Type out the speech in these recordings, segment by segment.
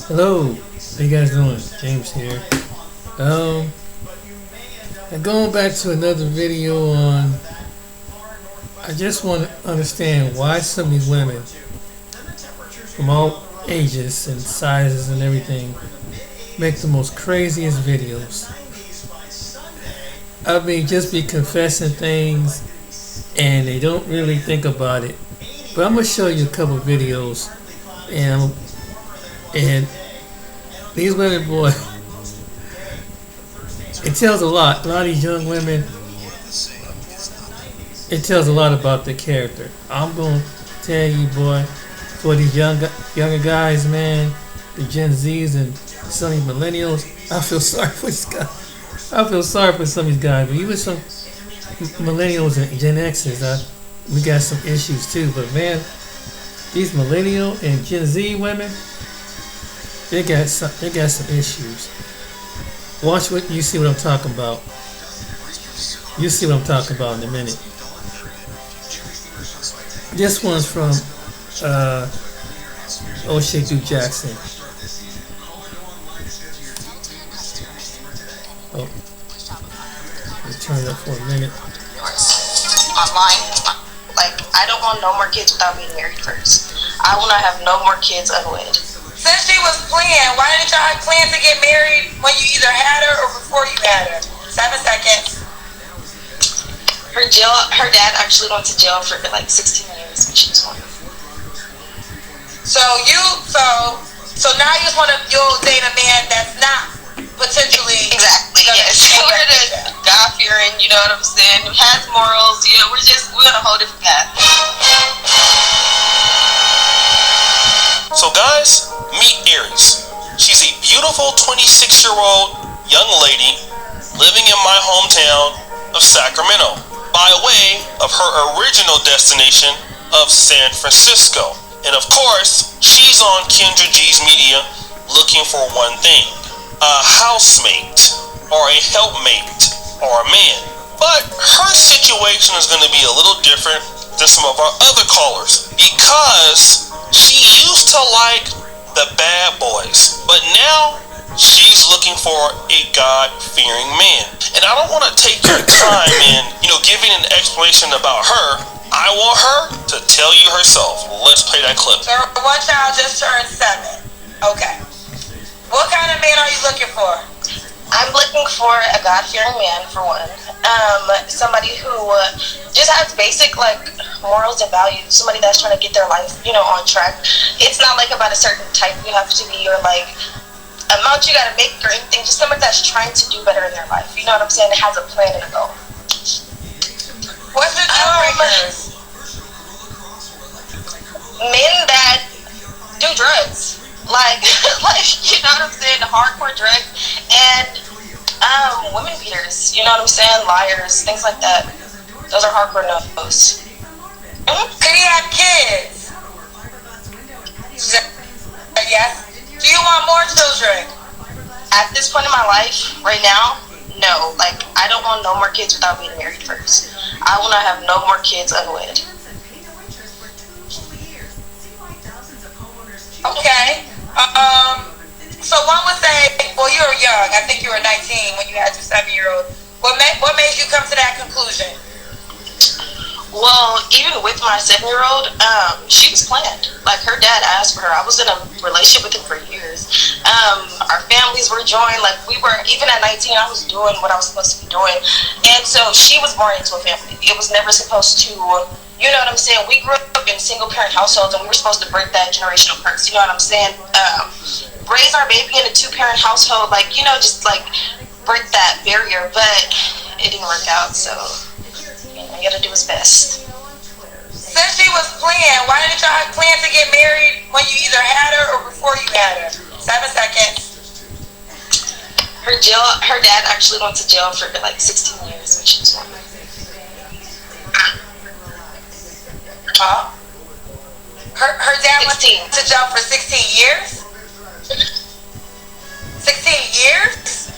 Hello, how you guys doing? James here. Um, and going back to another video on, I just want to understand why some of these women from all ages and sizes and everything make the most craziest videos. I mean, just be confessing things and they don't really think about it. But I'm gonna show you a couple videos, and these women, boy, it tells a lot. A lot of these young women, it tells a lot about their character. I'm gonna tell you, boy, for these younger guys, man, the Gen Zs and some of these millennials, I feel sorry for these guys. I feel sorry for some of these guys, but even some millennials and Gen Xs, we got some issues too. But man, these millennial and Gen Z women, they got some issues. Watch what you see what I'm talking about. You see what I'm talking about in a minute. This one's from O'Shea Duke Jackson. Oh, let me turn it up for a minute. Online, like, I don't want no more kids without being married first. I will not have no more kids unwed. Since she was playing, why didn't y'all plan to get married when you either had her or before you had her? 7 seconds. Her dad actually went to jail for like 16 years when she was born. So now you just want to date a man that's not potentially exactly, yes. We're the God-fearing, you know what I'm saying, who has morals, you know, we're on a whole different path. So guys, meet Aries. She's a beautiful 26-year-old young lady living in my hometown of Sacramento by way of her original destination of San Francisco. And of course, she's on Kendra G's media looking for one thing: a housemate or a helpmate or a man. But her situation is going to be a little different than some of our other callers because she used to like the bad boys, but now she's looking for a God-fearing man. And I don't want to take your time in, giving an explanation about her. I want her to tell you herself. Let's play that clip. So one child just turned 7. Okay. What kind of man are you looking for? I'm looking for a God-fearing man, for one. Somebody who just has basic, like, morals and values. Somebody that's trying to get their life, on track. It's not, like, about a certain type you have to be or, like, amount you gotta make or anything. Just somebody that's trying to do better in their life. You know what I'm saying? It has a plan and a goal. What's the deal breakers? Men that do drugs. Like, you know what I'm saying? Hardcore drugs. And women beaters. You know what I'm saying? Liars. Things like that. Those are hardcore no-nos. Could he have kids? Yes. Do you want more children? At this point in my life, right now, no. Like, I don't want no more kids without being married first. I will not have no more kids unwed. Okay. So one would say, well, you were young. I think you were 19 when you had your 7-year-old. What made you come to that conclusion? Well, even with my 7-year-old, she was planned. Like, her dad asked for her. I was in a relationship with him for years. Our families were joined. Like, we were, even at 19, I was doing what I was supposed to be doing. And so she was born into a family. It was never supposed to, you know what I'm saying? We grew up in single-parent households, and we were supposed to break that generational curse. You know what I'm saying? Raise our baby in a 2-parent household, like, just, like, break that barrier. But it didn't work out, so... You gotta do his best. Since she was playing, why didn't y'all plan to get married when you either had her or before you had her? 7 seconds. Her dad actually went to jail for like 16 years when she was born. Her dad went to jail for 16 years? 16 years?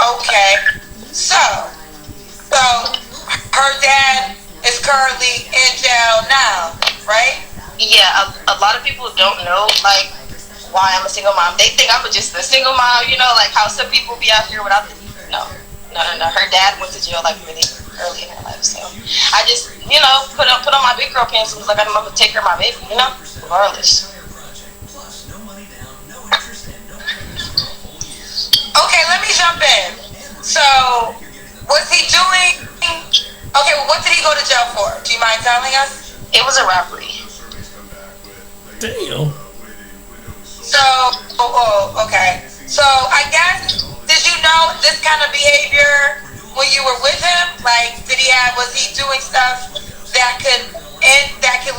Okay. So her dad is currently in jail now, right? Yeah, a lot of people don't know like why I'm a single mom. They think I'm just a single mom, like how some people be out here without the no. No, no, no. Her dad went to jail like really early in her life, so I just, put on my big girl pants and was like, I'm gonna take care of my baby, regardless. Okay, let me jump in. So, was he doing? Okay, well, what did he go to jail for? Do you mind telling us? It was a robbery. Damn. So, okay. So, I guess, did you know this kind of behavior when you were with him? Like, was he doing stuff that could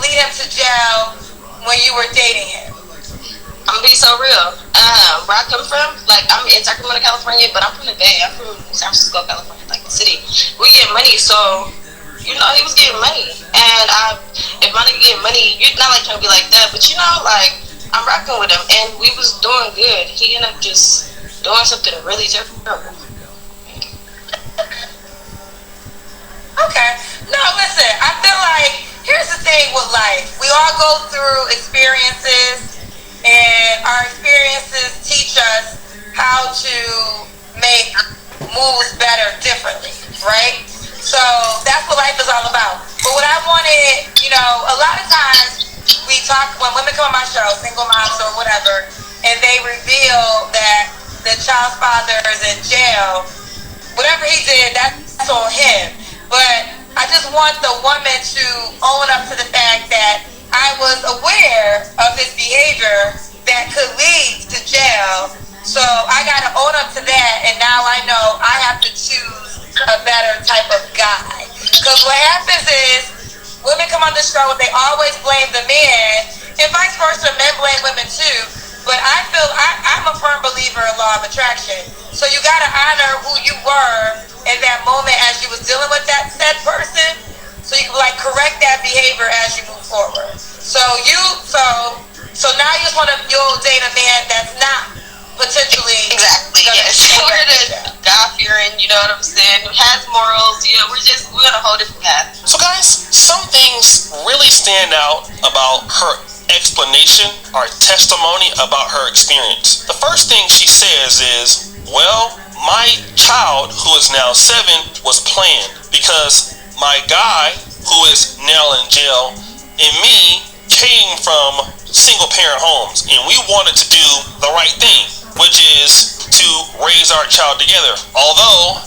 lead him to jail when you were dating him? I'm gonna be so real. Where I come from, like I'm in Sacramento, California, but I'm from the Bay. I'm from San Francisco, California, like the city. We get money, so he was getting money, and if my nigga get money, you're not like trying to be like that, but like I'm rocking with him, and we was doing good. He ended up just doing something really terrible. Okay. No, listen, I feel like here's the thing with life. We all go through experiences, and our experiences teach us how to make moves better differently, right? So that's what life is all about. But what I wanted, a lot of times we talk, when women come on my show, single moms or whatever, and they reveal that the child's father is in jail, whatever he did, that's on him. But I just want the woman to own up to the fact that I was aware of his behavior that could lead to jail. So I got to own up to that, and now I know I have to choose a better type of guy. Because what happens is, women come on the show and they always blame the man, and vice versa, men blame women too. But I feel I'm a firm believer in law of attraction. So you got to honor who you were in that moment as you was dealing with that said person, so you can correct that behavior as you move forward. So now you'll date a man that's not potentially exactly, yes. We're the God-fearing, you know what I'm saying, who has morals. We're on a whole different path. So guys, some things really stand out about her explanation or testimony about her experience. The first thing she says is, well, my child, who is now 7, was planned because my guy, who is now in jail, and me came from single parent homes, and we wanted to do the right thing, which is to raise our child together. Although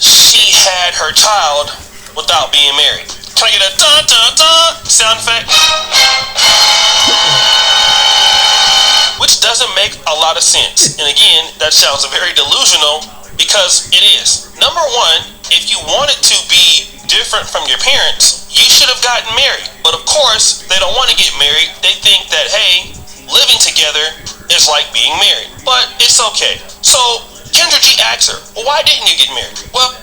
she had her child without being married. Can I get a dun dun dun sound effect? Which doesn't make a lot of sense. And again, that sounds very delusional, because it is. Number one, if you wanted to be different from your parents, you should have gotten married. But of course, they don't want to get married. They think that, hey, living together is like being married. But it's okay. So Kendra G asks her, well, why didn't you get married? Well,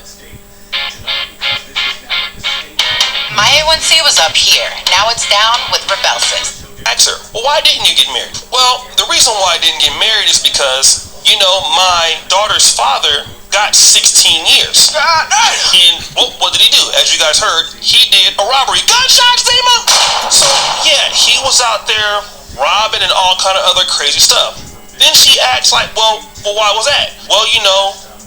my A1C was up here. Now it's down with Rebelsis. Ask her, well, why didn't you get married? Well, the reason why I didn't get married is because, my daughter's father got 16 years. And what did he do? As you guys heard, he did a robbery. Gunshots, Zima! So, yeah, he was out there robbing and all kind of other crazy stuff. Then she asks, well, why was that? Well,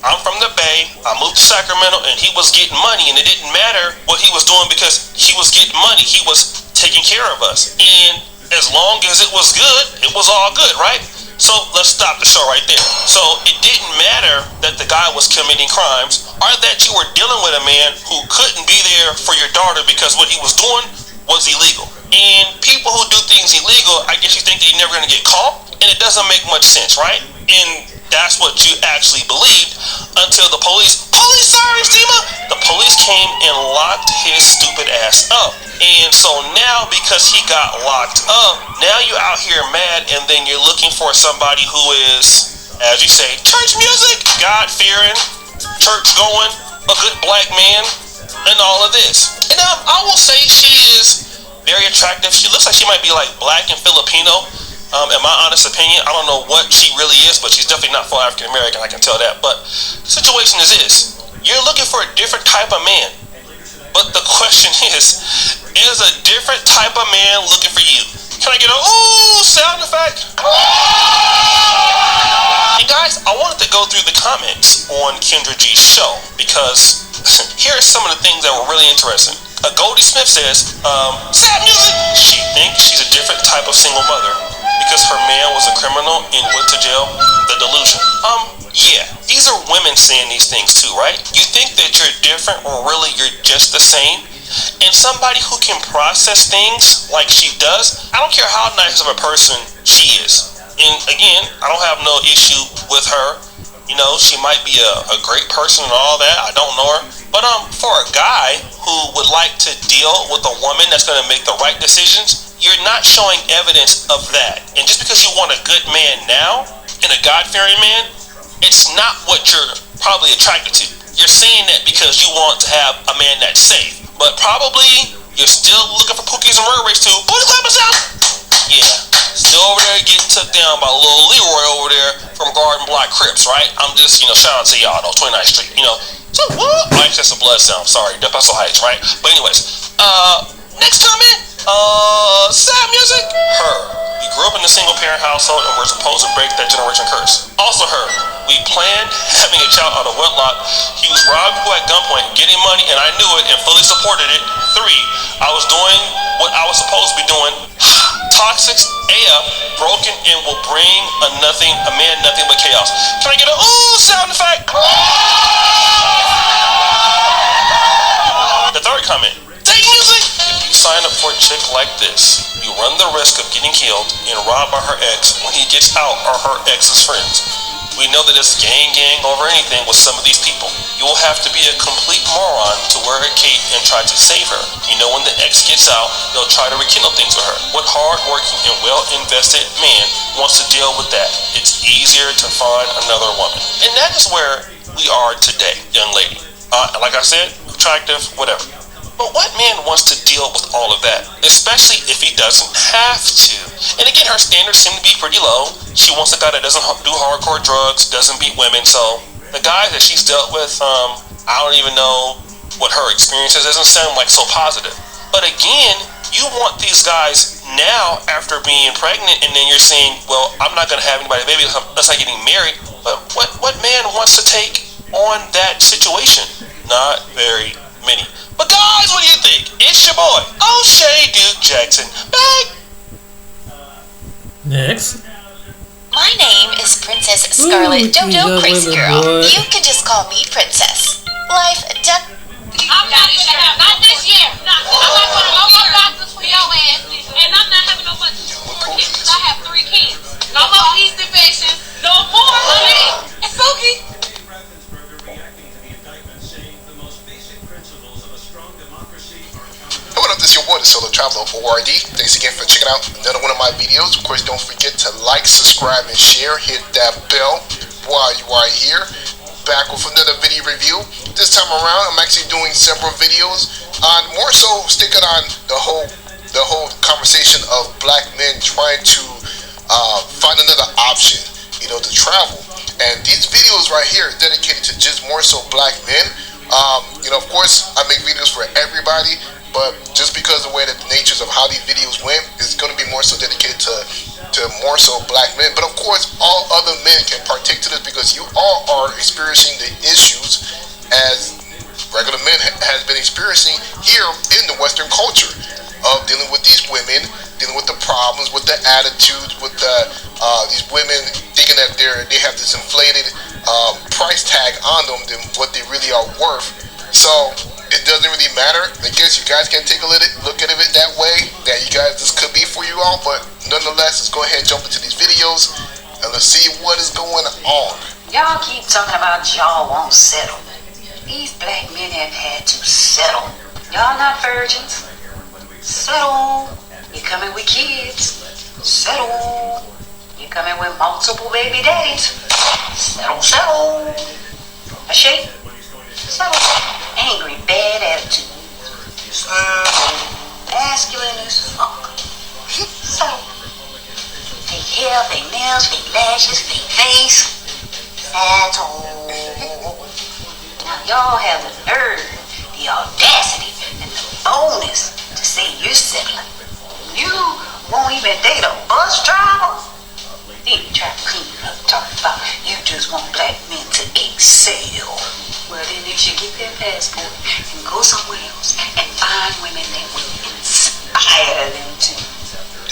I'm from the Bay. I moved to Sacramento, and he was getting money, and it didn't matter what he was doing because he was getting money. He was taking care of us. And as long as it was good, it was all good, right? So let's stop the show right there. So it didn't matter that the guy was committing crimes, or that you were dealing with a man who couldn't be there for your daughter because what he was doing was illegal. And people who do things illegal, I guess you think they're never going to get caught, and it doesn't make much sense, right? And that's what you actually believed until the police the police came and locked his stupid ass up. And so now, because he got locked up, now you're out here mad, and then you're looking for somebody who is, as you say, church music, God-fearing, church-going, a good black man, and all of this. And I will say she is very attractive. She looks like she might be black and Filipino. In my honest opinion, I don't know what she really is, but she's definitely not full African American, I can tell that. But the situation is this: you're looking for a different type of man. But the question is a different type of man looking for you? Can I get a ooh sound effect? Hey guys, I wanted to go through the comments on Kendra G's show because here are some of the things that were really interesting. Goldie Smith says, sad music. She thinks she's a different type of single mother because her man was a criminal and went to jail. The delusion. Yeah, these are women saying these things too, right? You think that you're different or really you're just the same? And somebody who can process things like she does, I don't care how nice of a person she is. And again, I don't have no issue with her. You know, she might be a great person and all that. I don't know her. But for a guy who would like to deal with a woman that's going to make the right decisions, you're not showing evidence of that. And just because you want a good man now and a God-fearing man, it's not what you're probably attracted to. You're saying that because you want to have a man that's safe. But probably you're still looking for cookies and murder rates too. Booty clappers out! Yeah. Still over there getting took down by little Leroy over there from Garden Block Crips, right? I'm just, shout out to y'all though, 29th Street, So what? Oh, actually that's a blood sound, sorry. Del Paso Heights, right? But anyways, next comment, sad music, her. We grew up in a single parent household and we're supposed to break that generation curse. Also her. We planned having a child out of wedlock. He was robbing people at gunpoint, getting money, and I knew it and fully supported it. 3, I was doing what I was supposed to be doing. Toxic AF, broken, and will bring a man nothing but chaos. Can I get a ooh sound effect? The third comment. Take music! If you sign up for a chick like this, you run the risk of getting killed and robbed by her ex when he gets out or her ex's friends. We know that it's gang over anything with some of these people. You will have to be a complete moron to wear a cape and try to save her. You know when the ex gets out, they'll try to rekindle things with her. What hard-working and well-invested man wants to deal with that? It's easier to find another woman. And that is where we are today, young lady. Like I said, attractive, whatever. But what man wants to deal with all of that? Especially if he doesn't have to. And again, her standards seem to be pretty low. She wants a guy that doesn't do hardcore drugs, doesn't beat women. So the guy that she's dealt with, I don't even know what her experience is. Doesn't sound like so positive. But again, you want these guys now after being pregnant, and then you're saying, well, I'm not going to have anybody, maybe unless I'm getting married. But what man wants to take on that situation? Not very many. But guys, what do you think? It's your boy, O'Shea Duke Jackson, back. Next. My name is Princess Scarlet Dodo Crazy Girl. Boy. You can just call me Princess. Life, death. I'm not gonna have, not this year. I'm not gonna no more doctors for your ass, and I'm not having no more kids because I have 3 kids. No more yeast infections. No more, honey. It's okay. Hey, what up, this is your boy, the Solo Traveler ORD. Thanks again for checking out another one of my videos. Of course, don't forget to like, subscribe, and share. Hit that bell while you are here. Back with another video review. This time around, I'm actually doing several videos on more so sticking on the whole conversation of black men trying to find another option, to travel. And these videos right here are dedicated to just more so black men. Of course, I make videos for everybody. But just because of the way that the natures of how these videos went, it's going to be more so dedicated to more so black men. But of course, all other men can partake to this because you all are experiencing the issues as regular men has been experiencing here in the Western culture of dealing with these women, dealing with the problems, with the attitudes, with these women thinking that they have this inflated price tag on them than what they really are worth. So it doesn't really matter. I guess you guys can take a look at it that way, that you guys, this could be for you all. But nonetheless, let's go ahead and jump into these videos and let's see what is going on. Y'all keep talking about y'all won't settle. These black men have had to settle. Y'all not virgins. Settle. You're coming with kids. Settle. You're coming with multiple baby daddies. Settle. A shake. Settle. Angry, bad attitude. Masculine as fuck. Settle. Fake hair, fake nails, fake lashes, fake face. Settle. Now y'all have the nerve, the audacity boldness to say you're settling. You won't even date a bus driver? Then you try to clean it up, talking about you just want black men to excel. Well, then they should get their passport and go somewhere else and find women that will inspire them to.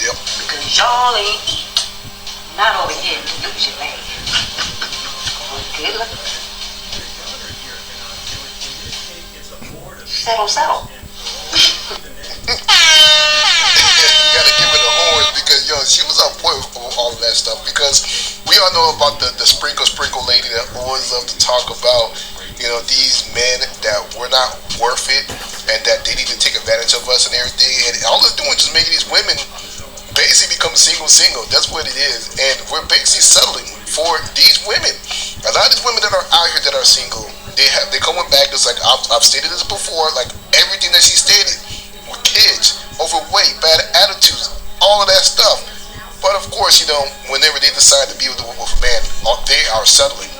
Yep. Because y'all ain't it. Not over here to lose your man. Well, good luck. Settle. You gotta give her the horns because she was on point with all of that stuff, because we all know about the sprinkle lady that always love to talk about these men that we're not worth it and that they need to take advantage of us and everything, and all it's doing is just making these women basically become single. That's what it is, and we're basically settling for these women. A lot of these women that are out here that are single, they come with baggage. Like I've stated this before, like everything that she stated, with kids, overweight, bad attitudes, all of that stuff. But of course, whenever they decide to be with a man, they are settling.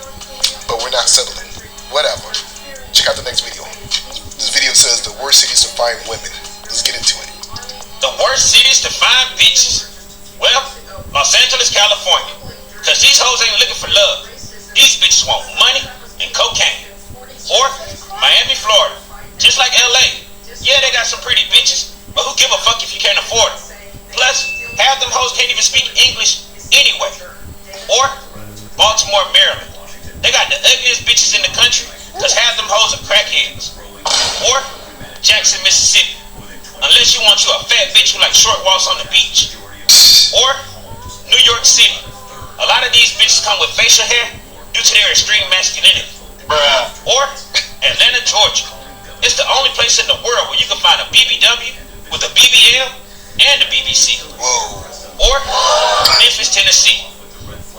But we're not settling. Whatever. Check out the next video. This video says the worst cities to find women. Let's get into it. The worst cities to find bitches? Well, Los Angeles, California. Cause these hoes ain't looking for love. These bitches want money and cocaine. Or Miami, Florida. Just like LA. Yeah, they got some pretty bitches, but who give a fuck if you can't afford them? Plus, half them hoes can't even speak English anyway. Or Baltimore, Maryland. They got the ugliest bitches in the country, cause half them hoes are crackheads. Or Jackson, Mississippi. Unless you want you a fat bitch who like short walks on the beach. Or New York City. A lot of these bitches come with facial hair due to their extreme masculinity. Or Atlanta, Georgia. It's the only place in the world where you can find a BBW with a BBL and a BBC. Whoa. Or Memphis, Tennessee.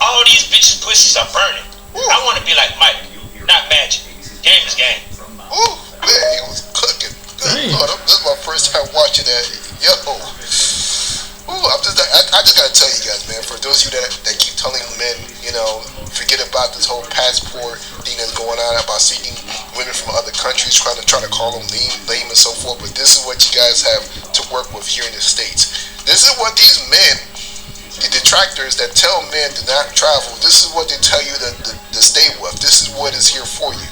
All these bitches' pussies are burning. I want to be like Mike, not Magic. Game is game. Ooh, man, he was cooking. Good Lord, this is my first time watching that. Yo. Ooh, I just gotta tell you guys, man, for those of you that keep telling men, forget about this whole passport thing that's going on about seeking women from other countries, trying to call them lame and so forth, but this is what you guys have to work with here in the States. This is what these men, the detractors that tell men to not travel, this is what they tell you to stay with. This is what is here for you.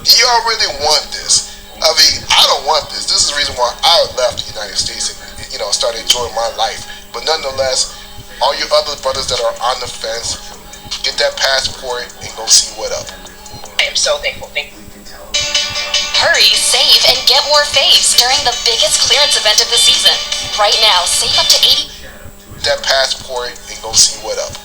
Do y'all really want this? I mean, I don't want this. This is the reason why I left the United States and started enjoying my life. But nonetheless, all your other brothers that are on the fence, get that passport and go see what up. I am so thankful. Thank you. Hurry, save, and get more faves during the biggest clearance event of the season. Right now, save up to 80. That passport and go see what up.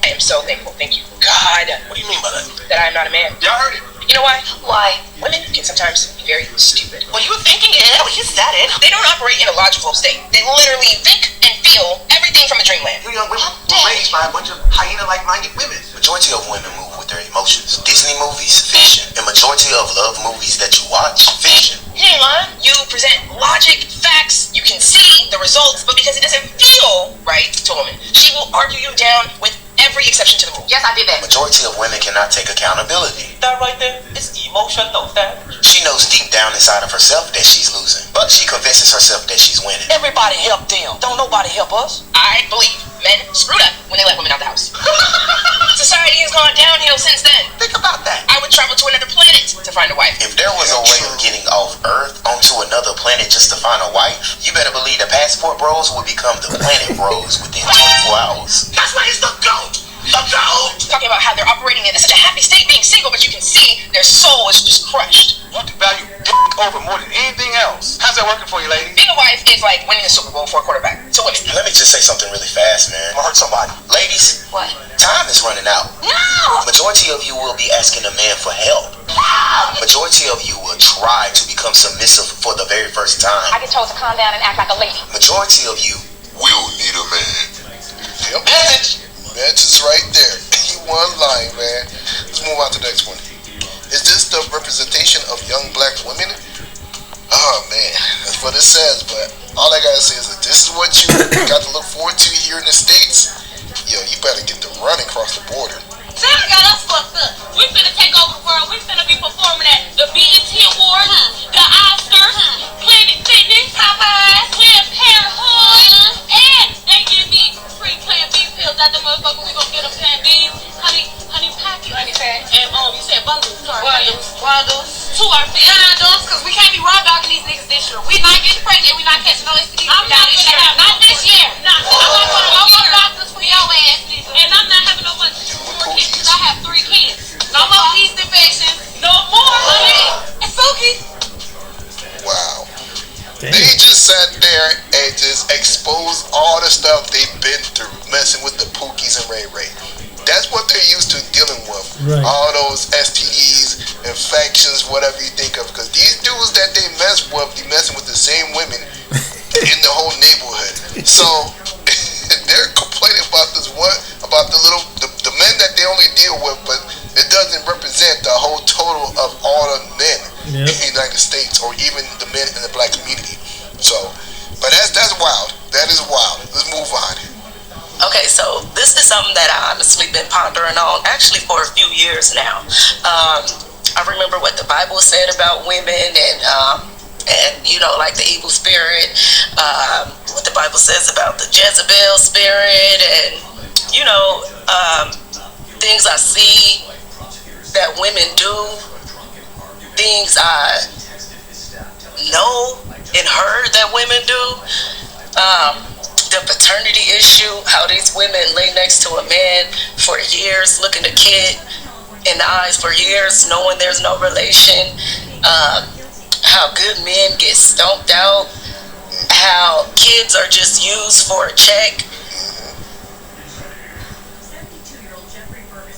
I am so thankful. Thank you, God. What do you mean by that? That I am not a man. Y'all heard it. You know why? Why? Women can sometimes be very stupid. Well, you were thinking it. Well, you said it. They don't operate in a logical state. They literally think and feel everything from a dreamland. You young women were raised by a bunch of hyena-like-minded women. Majority of women move with their emotions. Disney movies, fiction. And majority of love movies that you watch, fiction. You ain't lying. You present logic, facts. You can see the results, but because it doesn't feel right to a woman, she will argue you down with every exception to the rule. Yes, I did that. Majority of women cannot take accountability. That right there is emotional damage. She knows deep down inside of herself that she's losing, but she convinces herself that she's winning. Everybody help them. Don't nobody help us. I believe men screwed up when they let women out the house. Society has gone downhill since then. Think about that. I would travel to another planet to find a wife. If there was a way of getting off Earth onto another planet just to find a wife, you better believe the passport bros would become the planet bros within 24 hours. That's why he's the GOAT. The GOAT. Talking about how they're operating in such a happy state being single, but you can see their soul is just crushed. Want to value dick over more than anything else. How's that working for you, lady? Being a wife is like winning a Super Bowl for a quarterback. To women. Let me just say something really fast, man. I hurt somebody. Ladies, What? time is running out. No! Majority of you will be asking a man for help. Majority of you will try to become submissive for the very first time. I get told to calm down and act like a lady. Majority of you Will need a man. Yep. message. Message right there. He won line, man. Let's move on to the next one. Is this the representation of young black women? Oh man, that's what it says. But all I gotta say is that this is what you got to look forward to here in the States. Yo, you better get to running across the border. Sam got us fucked up. We finna take over the world. We finna be performing at the BET Awards, the Oscars, Planet Fitness. Popeyes, Planned Parenthood, and they give me free Plan B pills at the motherfucker. We gonna get them Plan Bs, honey packet, and you said bundles to our bundles to our bundles, cause we can't be raw dogging these niggas this year. We not getting pregnant. We not catching no STDs. I'm not this year. Not this year. I'm not going to no more doctors for your ass, and I'm not having no more kids because I have 3 kids. No more yeast infections. No more, honey. It's spooky. Wow. Damn. They just sat there and just exposed all the stuff they've been through, messing with the Pookies and Ray Ray. That's what they're used to dealing with. Right. All those STDs, infections, whatever you think of. Because these dudes that they mess with, be messing with the same women in the whole neighborhood. So they're complaining about this one, about the men that they only deal with, but it doesn't represent the whole total of all the men in the United States, or even the men in the black community. So, but that's wild. That is wild. Let's move on. Okay, so this is something that I honestly been pondering on actually for a few years now. I remember what the Bible said about women and you know, like the evil spirit, what the Bible says about the Jezebel spirit, and you know, things I see that women do, things I know and heard that women do. The paternity issue, how these women lay next to a man for years, looking a kid in the eyes for years, knowing there's no relation. How good men get stomped out. How kids are just used for a check.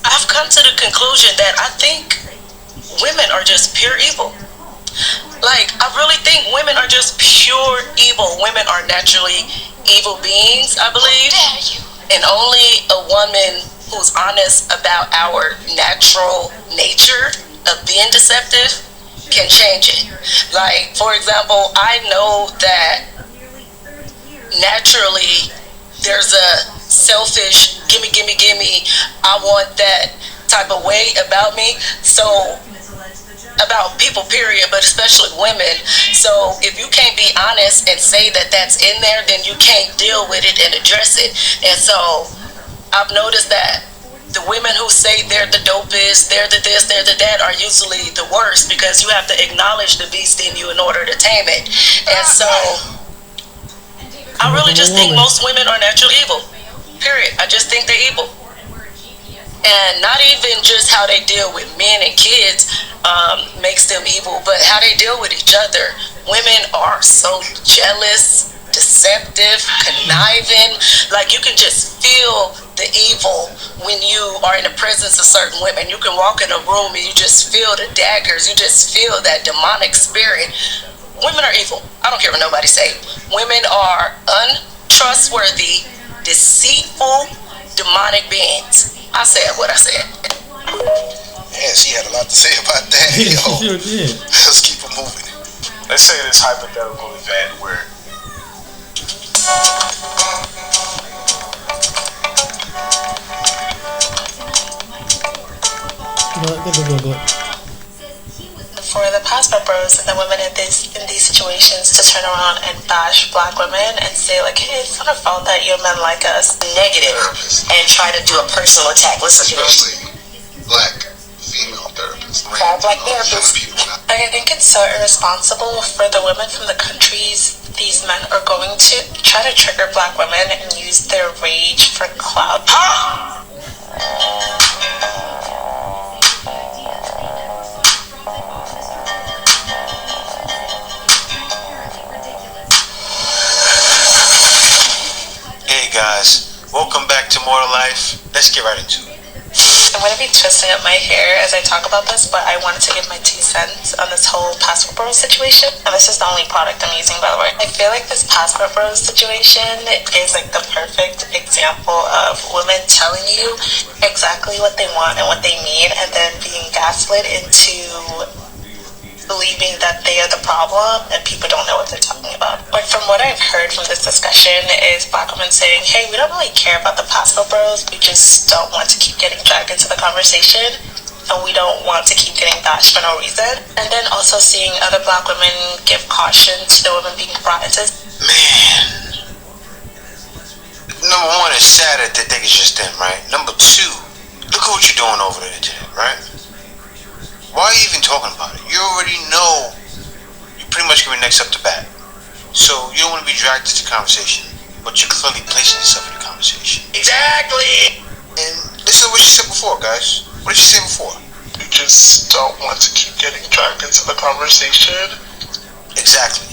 I've come to the conclusion that I think women are just pure evil. Like, I really think women are just pure evil. Women are naturally evil beings, I believe. And only a woman who's honest about our natural nature of being deceptive can change it. Like, for example, I know that naturally there's a selfish gimme, I want that type of way about me. So, about people period, but especially women. So if you can't be honest and say that that's in there, then you can't deal with it and address it. And so I've noticed that the women who say they're the dopest, they're the this, they're the that, are usually the worst, because you have to acknowledge the beast in you in order to tame it. And so I really just think most women are naturally evil, period. I just think they're evil. And not even just how they deal with men and kids makes them evil, but how they deal with each other. Women are so jealous, deceptive, conniving. Like, you can just feel the evil when you are in the presence of certain women. You can walk in a room and you just feel the daggers. You just feel that demonic spirit. Women are evil. I don't care what nobody say. Women are untrustworthy, deceitful, demonic beings. I said what I said. Yeah, she had a lot to say about that. Yeah, Yo, she sure did. let's keep it moving. Let's say this hypothetical event where Go. For the passport bros and the women in these situations to turn around and bash black women and say like, hey, it's not our fault that your men like us. Negative and try to do a personal attack. Listen to this. Especially black female therapists. Black therapists. I think it's so irresponsible for the women from the countries these men are going to try to trigger black women and use their rage for clout. Hey guys, welcome back to More Life. Let's get right into it. I'm going to be twisting up my hair as I talk about this, but I wanted to give my 2 cents on this whole passport bros situation. And this is the only product I'm using, by the way. I feel like this passport bros situation is like the perfect example of women telling you exactly what they want and what they need, and then being gaslit into believing that they are the problem and people don't know what they're talking about. Like, from what I've heard from this discussion is black women saying, hey, we don't really care about the passport bros, we just don't want to keep getting dragged into the conversation. and we don't want to keep getting bashed for no reason. And then also seeing other black women give caution to the women being brought into. Man, number one, it's sad that they think it's just them, right? Number two, look at what you're doing over the internet, right? Why are you even talking about it? You already know you're pretty much gonna be next up to bat. So you don't want to be dragged into the conversation, but you're clearly placing yourself in the conversation. Exactly. And listen to what she said before, guys. What did she say before? You just don't want to keep getting dragged into the conversation. Exactly.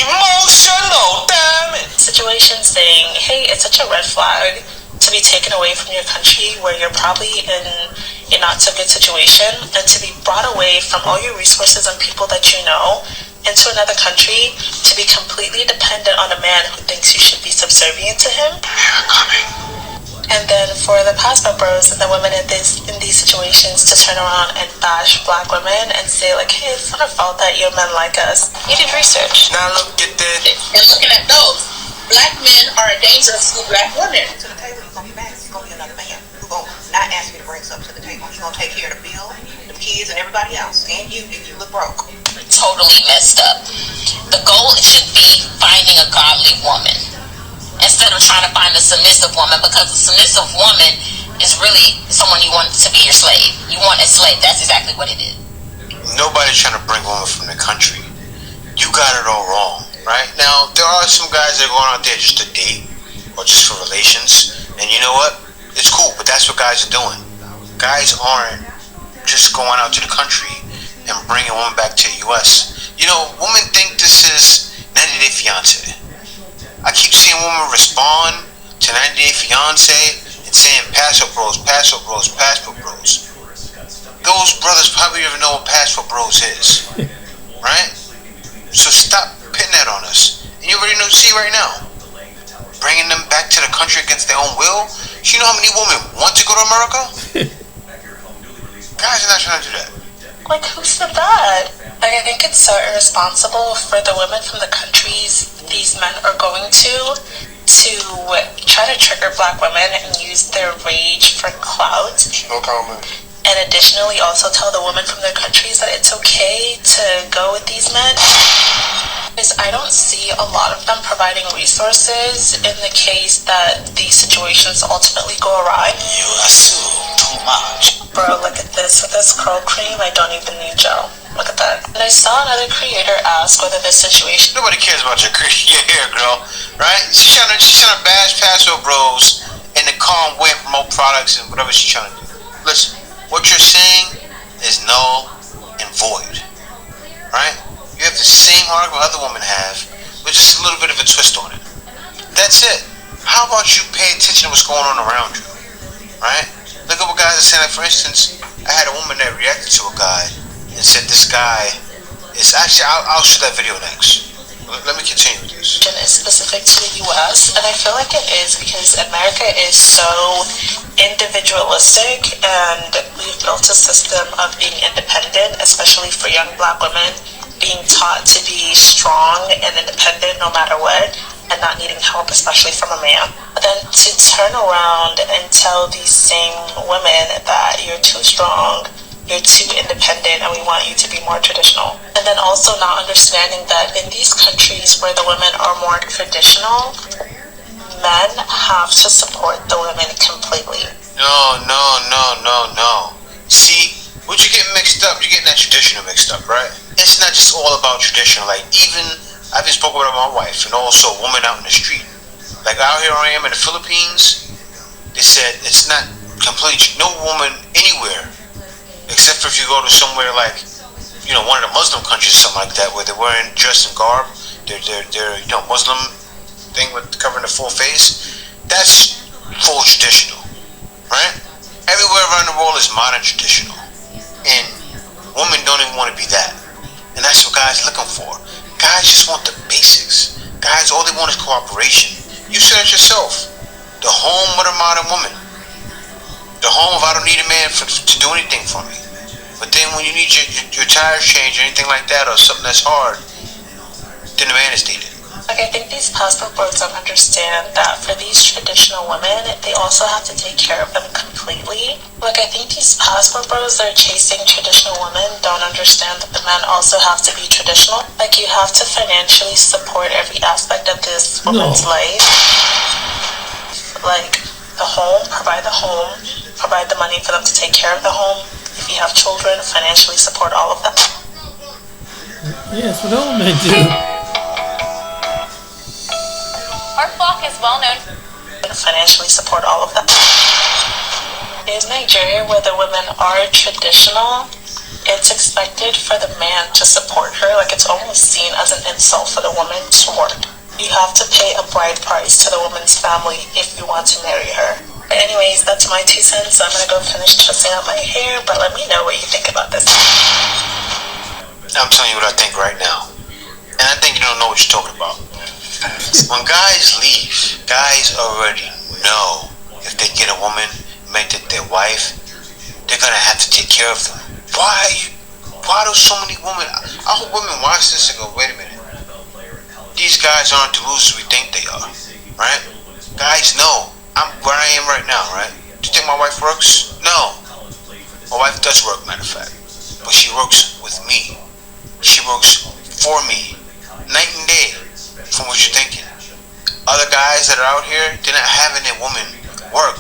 Emotional damage. Situation saying, hey, it's such a red flag to be taken away from your country where you're probably in a not so good situation, and to be brought away from all your resources and people that you know into another country to be completely dependent on a man who thinks you should be subservient to him. And then for the passport bros and the women in these situations to turn around and bash black women and say like, hey, it's not our fault that your men like us. You did research. Now look at that. And looking at those, black men are a danger to black women. To the table, you're gonna be mad. It's gonna be another man who's gonna not ask you to bring something to the table. He's gonna take care of the bill, the kids, and everybody else, and you if you look broke. Totally messed up. The goal should be finding a godly woman instead of trying to find a submissive woman, because a submissive woman is really someone you want to be your slave. You want a slave. That's exactly what it is. Nobody's trying to bring women from the country. You got it all wrong, right? Now, there are some guys that are going out there just to date or just for relations, and you know what? It's cool, but that's what guys are doing. Guys aren't just going out to the country and bringing women back to the U.S. You know, women think this is 90 Day Fiance. I keep seeing women respond to 90 Day Fiance and saying passport bros, passport bros, passport bros. Those brothers probably don't even know what passport bros is, right? So stop pinning that on us. And you already know, see right now, bringing them back to the country against their own will. You know how many women want to go to America? Guys are not trying to do that. Like, who said that? Like, I think it's so irresponsible for the women from the countries these men are going to try to trigger black women and use their rage for clout. No comment. And additionally also tell the women from their countries that it's okay to go with these men. Because I don't see a lot of them providing resources in the case that these situations ultimately go awry. You assume too much. Bro, look at this. With this curl cream, I don't even need gel. Look at that. And I saw another creator ask whether this situation... Nobody cares about your hair, girl, right? She's trying to bash passport bros in the calm way and promote products and whatever she's trying to do. Listen, what you're saying is null and void, right? You have the same argument other women have, with just a little bit of a twist on it. That's it. How about you pay attention to what's going on around you, right? Look at what guys are saying. Like, for instance, I had a woman that reacted to a guy and said this guy is actually, I'll show that video next. Let me continue with this. Is specific to the U.S., and I feel like it is because America is so individualistic, and we've built a system of being independent, especially for young black women, being taught to be strong and independent no matter what, and not needing help, especially from a man. But then to turn around and tell these same women that you're too strong, you're too independent, and we want you to be more traditional. And then also not understanding that in these countries where the women are more traditional, men have to support the women completely. No. See, what you're getting mixed up, you're getting that traditional mixed up, right? It's not just all about traditional. Like, even, I've been spoken with my wife and also a woman out in the street. Like, out here I am in the Philippines, they said it's not completely, no woman anywhere, except for if you go to somewhere like, you know, one of the Muslim countries or something like that, where they're wearing dress and garb, they're you know, Muslim thing with covering the full face. That's full traditional, right? Everywhere around the world is modern traditional, and women don't even want to be that, and that's what guys are looking for. Guys just want the basics. Guys, all they want is cooperation. You said it yourself. The home of the modern woman. The home of I don't need a man to do anything for me. But then when you need your tires changed or anything like that, or something that's hard, then the man is needed. Like, I think these passport bros don't understand that for these traditional women, they also have to take care of them completely. completely. Like, I think these passport bros that are chasing traditional women don't understand that the men also have to be traditional. Like, you have to financially support every aspect of this woman's life. Like, the home, provide the money for them to take care of the home. If you have children, financially support all of that. Yes, what all men do. Our flock is well known. Financially support all of that. In Nigeria, where the women are traditional, it's expected for the man to support her. Like, it's almost seen as an insult for the woman to work. You have to pay a bride price to the woman's family if you want to marry her. Anyways, that's my 2 cents. I'm gonna go finish twisting up my hair, but let me know what you think about this. I'm telling you what I think right now. And I think you don't know what you're talking about. When guys leave, guys already know if they get a woman, make it their wife, they're gonna have to take care of them. Why do so many women, I hope women watch this and go, wait a minute. These guys aren't the losers we think they are, right? Guys know, I'm where I am right now, right? Do you think my wife works? No. My wife does work, matter of fact. But she works with me. She works for me. Night and day. From what you're thinking. Other guys that are out here, they're not having their woman work.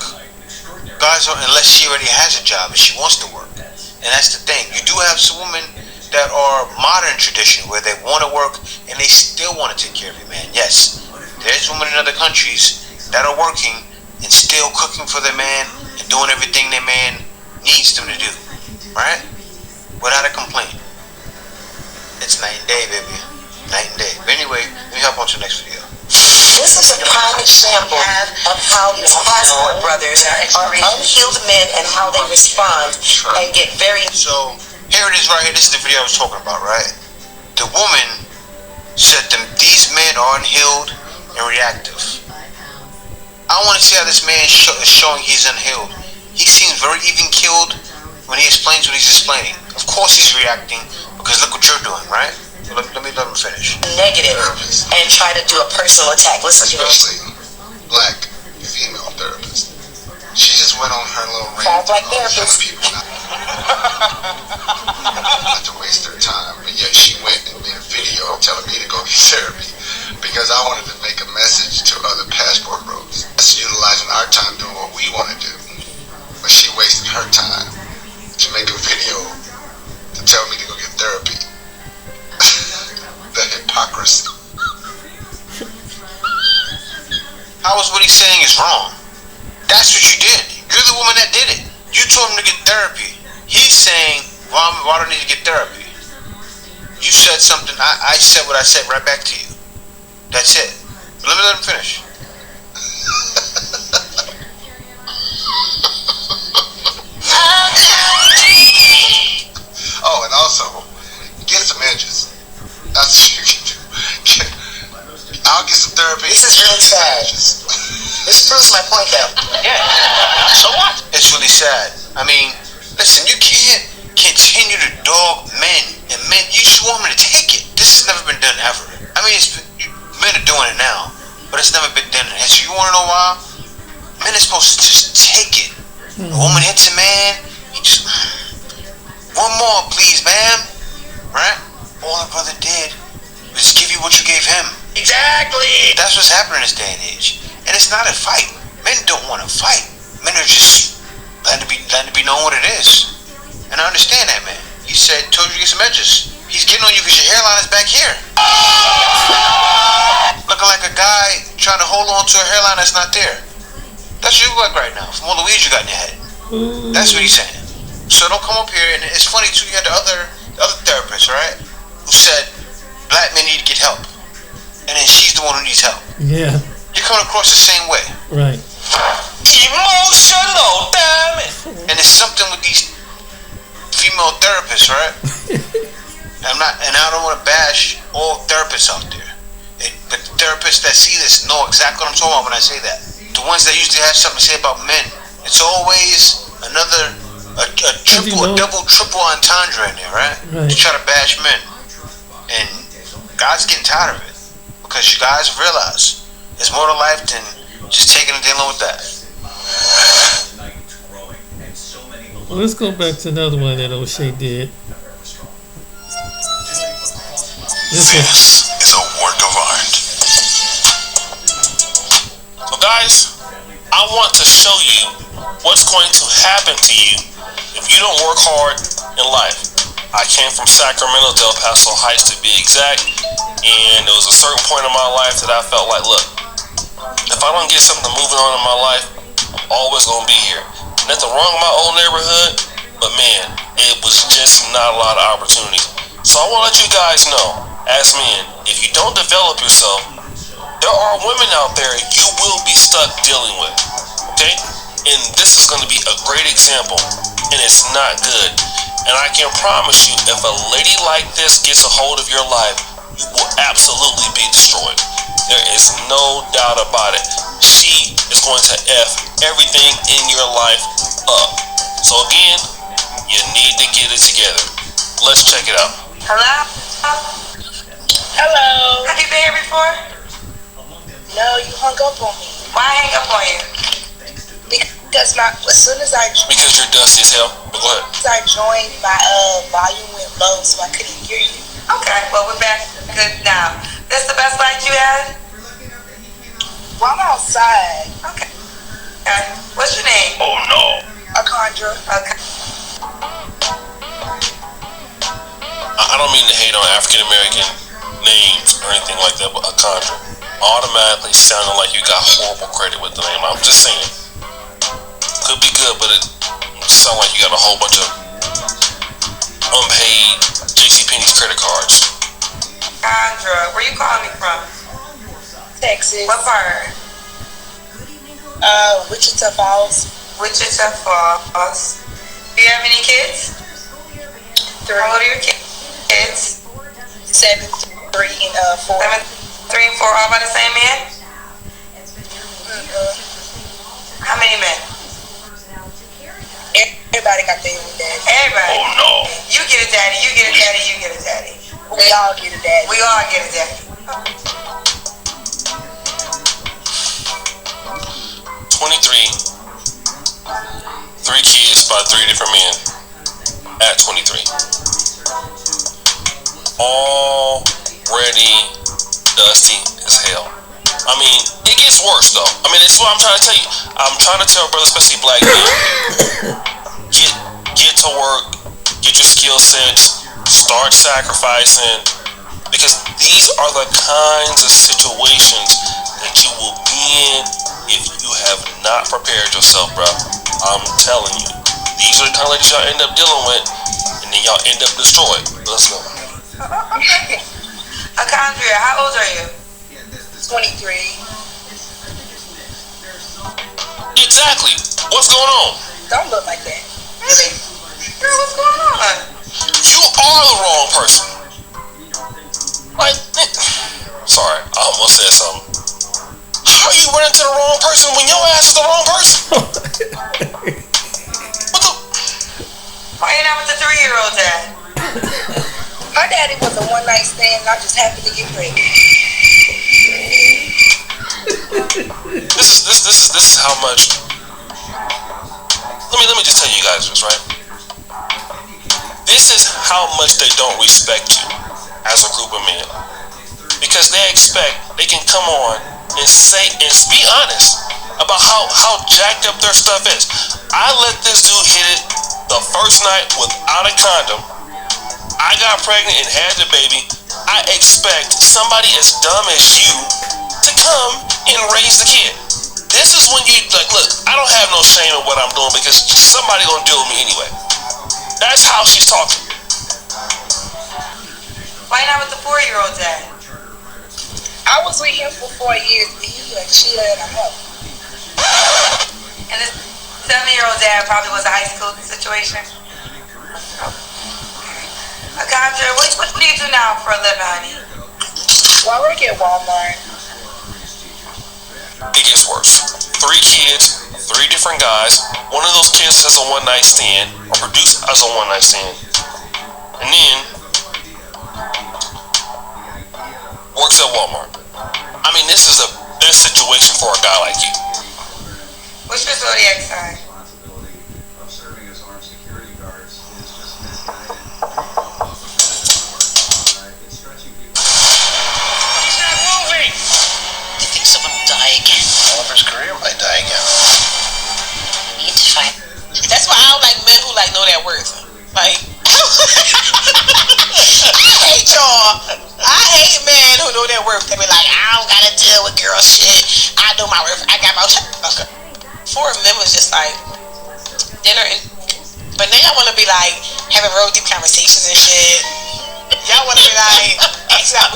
Guys are, unless she already has a job and she wants to work. And that's the thing. You do have some women that are modern tradition where they want to work and they still want to take care of your man. Yes, there's women in other countries that are working and still cooking for their man and doing everything their man needs them to do. Right? Without a complaint. It's night and day, baby. Night and day. But anyway, let me hop on to the next video. This is a prime example of how these passport brothers are unhealed men and how they respond and get very... So, here it is right here. This is the video I was talking about, right? The woman said these men are unhealed and reactive. I want to see how this man is showing he's unhealed. He seems very even-keeled when he explains what he's explaining. Of course he's reacting because look what you're doing, right? Let me let him finish. Negative and try to do a personal attack. Listen to this. Especially black female therapist. She just went on her little rant. All black therapists. People not to waste their time, but yet she went and made a video telling me to go get therapy because I wanted to make a message to other passport bros. That's utilizing our time doing what we want to do, but she wasted her time to make a video to tell me to go get therapy. The hypocrisy. How is what he's saying is wrong? That's what you did. You're the woman that did it. You told him to get therapy. He's saying, why do I need to get therapy? You said something, I said what I said right back to you. That's it. But let him finish. Oh, and also, get some edges. That's what you can do. I'll get some therapy. This is really sad. This proves my point, though. Yeah. So what? It's really sad. I mean, listen, you can't continue to dog men. And men, you just want them to take it. This has never been done ever. I mean, men are doing it now, but it's never been done in history. You want to know why? Men are supposed to just take it. A woman hits a man, he just, one more, please, ma'am. Right? All the brother did was give you what you gave him. Exactly. That's what's happening in this day and age. And it's not a fight. Men don't want to fight. Men are just letting it be known what it is. And I understand that, man. He said, told you to get some edges. He's getting on you because your hairline is back here. Looking like a guy trying to hold on to a hairline that's not there. That's what you look like right now, from all the weeds you got in your head. That's what he's saying. So don't come up here, and it's funny too, you had the other therapist, right? Who said, black men need to get help. And then she's the one who needs help. Yeah. You're coming across the same way. Right. Emotional, damn it! And it's something with these female therapists, right? And I don't want to bash all therapists out there. But the therapists that see this know exactly what I'm talking about when I say that. The ones that usually have something to say about men, it's always a double, triple entendre in there, right? To try to bash men. And God's getting tired of it. Because you guys realize there's more to life than just taking and dealing with that. Well, let's go back to another one that O'Shea did. This is a work of art. So guys, I want to show you what's going to happen to you if you don't work hard in life. I came from Sacramento, Del Paso Heights to be exact, and there was a certain point in my life that I felt like, look, if I don't get something moving on in my life, I'm always going to be here. Nothing wrong with my old neighborhood, but man, it was just not a lot of opportunities. So I want to let you guys know, as men, if you don't develop yourself, there are women out there you will be stuck dealing with, okay? And this is going to be a great example, and it's not good. And I can promise you, if a lady like this gets a hold of your life, you will absolutely be destroyed. There is no doubt about it. She is going to F everything in your life up. So again, you need to get it together. Let's check it out. Hello? Hello. Have you been here before? No, you hung up on me. Why I hang up on you? Because as soon as I Because you're dusty as hell. But go ahead. joined, my volume went low, so I couldn't hear you. Okay, well we're back good now. This the best light you had? Well, I'm outside. Okay. What's your name? Oh no. Akandra. Okay. I don't mean to hate on African American names or anything like that, but Akandra automatically sounded like you got horrible credit with the name. I'm just saying. Could be good, but it sounds like you got a whole bunch of unpaid JCPenney's credit cards. Andra, where you calling me from? Texas. What part? Wichita Falls. Wichita Falls. Do you have any kids? 3. How old are your kids? 7, 3, and 4. 7, 3, and 4, all by the same man? How many men? Everybody got their own daddy. Everybody. Oh no. You get a daddy, you get a daddy, you get a daddy. We all get a daddy. We all get a daddy. 23. 3 kids by 3 different men at 23. Already dusty as hell. I mean, it gets worse though. I mean, it's what I'm trying to tell you. I'm trying to tell brothers, especially black men, get to work, get your skill sets, start sacrificing, because these are the kinds of situations that you will be in if you have not prepared yourself, bro. I'm telling you, these are the kind of ladies y'all end up dealing with, and then y'all end up destroyed. Let's go. Okay. Akandria, how old are you? 23. Exactly. What's going on? Don't look like that. Baby, girl, what's going on? You are the wrong person. Like, sorry, I almost said something. How you run into the wrong person when your ass is the wrong person? What the? Why you not with the 3-year-old dad? My daddy was a one-night stand, and I just happened to get pregnant. This is how much. Let me just tell you guys this, right? This is how much they don't respect you as a group of men, because they expect they can come on and say and be honest about how jacked up their stuff is. I let this dude hit it the first night without a condom. I got pregnant and had the baby. I expect somebody as dumb as you to come and raise the kid. This is when you like, look, I don't have no shame in what I'm doing because somebody gonna deal with me anyway. That's how she's talking. Why not with the 4-year-old dad? I was with him for 4 years, but he was cheater and a hoe. And this 7-year-old dad probably was a high school situation. Akandra, what do you do now for a living, honey? Well, I work at Walmart. It gets worse. 3 kids, 3 different guys. One of those kids has a one-night stand, or produced as a one-night stand, and then works at Walmart. I mean, this is the best situation for a guy like you. What's your zodiac sign? worth. I got my okay. For men was just like dinner, but now y'all want to be like having real deep conversations and shit. Y'all want to be like asking out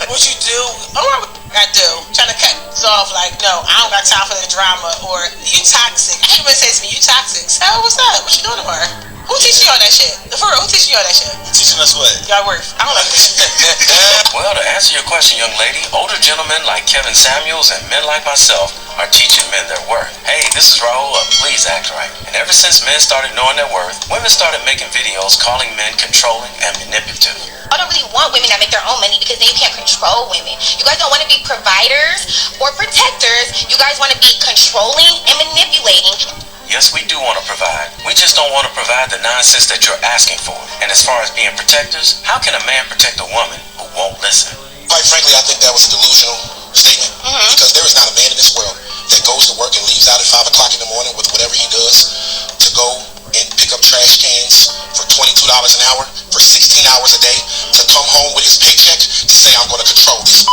what you do. Oh, what I do? Trying to cut this off. Like, no, I don't got time for the drama. Or you toxic. Everybody says to me, you toxic. So what's up? What you doing tomorrow? Who teaching you all that shit? For real, who teaching you all that shit? Teaching us what? Y'all worth. I don't know. Well, to answer your question, young lady, older gentlemen like Kevin Samuels and men like myself are teaching men their worth. Hey, this is Raul of Please Act Right. And ever since men started knowing their worth, women started making videos calling men controlling and manipulative. I don't really want women that make their own money because then you can't control women. You guys don't want to be providers or protectors. You guys want to be controlling and manipulating. Yes, we do want to provide. We just don't want to provide the nonsense that you're asking for. And as far as being protectors, how can a man protect a woman who won't listen? Quite frankly, I think that was a delusional statement. Because there is not a man in this world that goes to work and leaves out at 5 o'clock in the morning with whatever he does to go and pick up trash cans for $22 an hour for 16 hours a day to come home with his paycheck to say, I'm going to control this.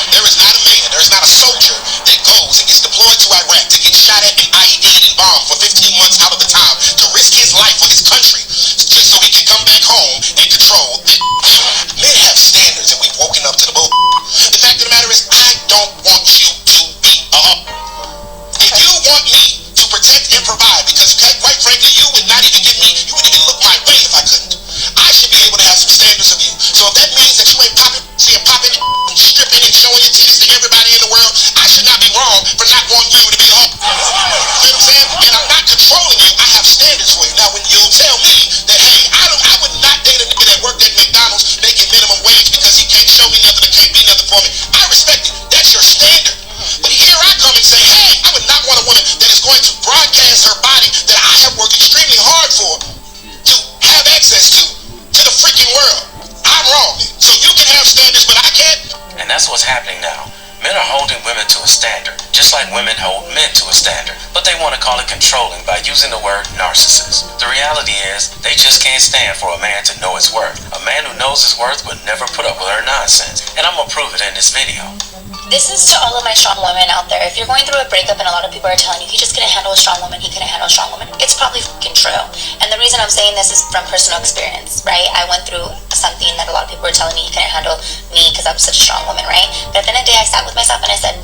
There is not a man, there is not a soldier that goes and gets deployed to Iraq to get shot at and IED'd and bombed for 15 months out of the time to risk his life for his country just so he can come back home and control that. Men have standards and we've woken up to the bull. The fact of the matter is, I don't want you to be if you want me to protect and provide, because quite frankly, you would not even you wouldn't even look my way if I couldn't. I should be able to have some standards of you. So if that means that you ain't popping and stripping and showing your titties to everybody in the world, I should not be wrong for not wanting you to be home. You know what I'm saying? And I'm not controlling you. I have standards for you. Now, when you tell me that, hey, I would not date a nigga that worked at McDonald's making minimum wage because he can't show me nothing and can't be nothing for me, I respect it. That's your standard. But here I come and say, hey, I would not want a woman that is going to broadcast her body that I have worked extremely hard for to have access to the freaking world. I'm wrong. So you can have standards, but I can't. And that's what's happening now. Men are holding women to a standard, just like women hold men to a standard. But they want to call it controlling by using the word narcissist. The reality is, they just can't stand for a man to know his worth. A man who knows his worth would never put up with her nonsense. And I'm going to prove it in this video. This is to all of my strong women out there. If you're going through a breakup and a lot of people are telling you he just couldn't handle a strong woman, he couldn't handle a strong woman, it's probably fucking true. And the reason I'm saying this is from personal experience, right? I went through something that a lot of people were telling me he couldn't handle me because I was such a strong woman, right? But at the end of the day, I sat with myself and I said,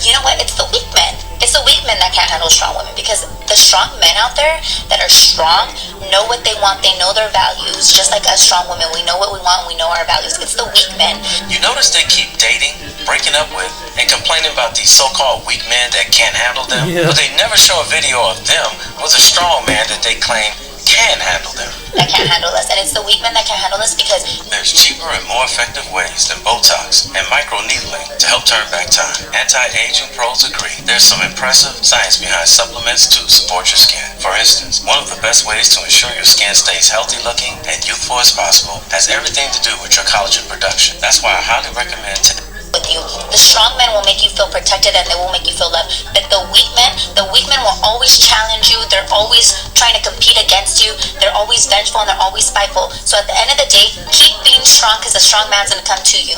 you know what? It's the weak men. It's the weak men that can't handle strong women, because the strong men out there that are strong know what they want. They know their values, just like us strong women. We know what we want. We know our values. It's the weak men. You notice they keep dating, breaking up with, and complaining about these so-called weak men that can't handle them, but they never show a video of them with a strong man that they claim can handle them. That can't handle us, and it's the weak men that can't handle us because there's cheaper and more effective ways than Botox and microneedling to help turn back time. Anti-aging pros agree. There's some impressive science behind supplements to support your skin. For instance, one of the best ways to ensure your skin stays healthy looking and youthful as possible has everything to do with your collagen production. That's why I highly recommend with you. The strong men will make you feel protected and they will make you feel loved. But the weak men will always challenge you. They're always trying to compete against you. They're always vengeful and they're always spiteful. So at the end of the day, keep being strong, because the strong man's gonna come to you.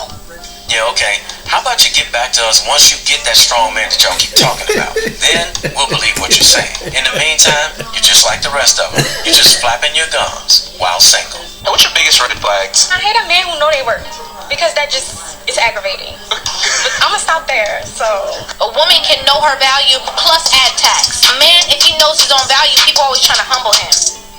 Yeah, okay. How about you get back to us once you get that strong man that y'all keep talking about? Then we'll believe what you're saying. In the meantime, you're just like the rest of them. You're just flapping your gums while single. Now, what's your biggest red flags? I hate a man who know they work, because that just is aggravating. But I'm gonna stop there. So a woman can know her value plus add tax. A man, if he knows his own value, people always trying to humble him.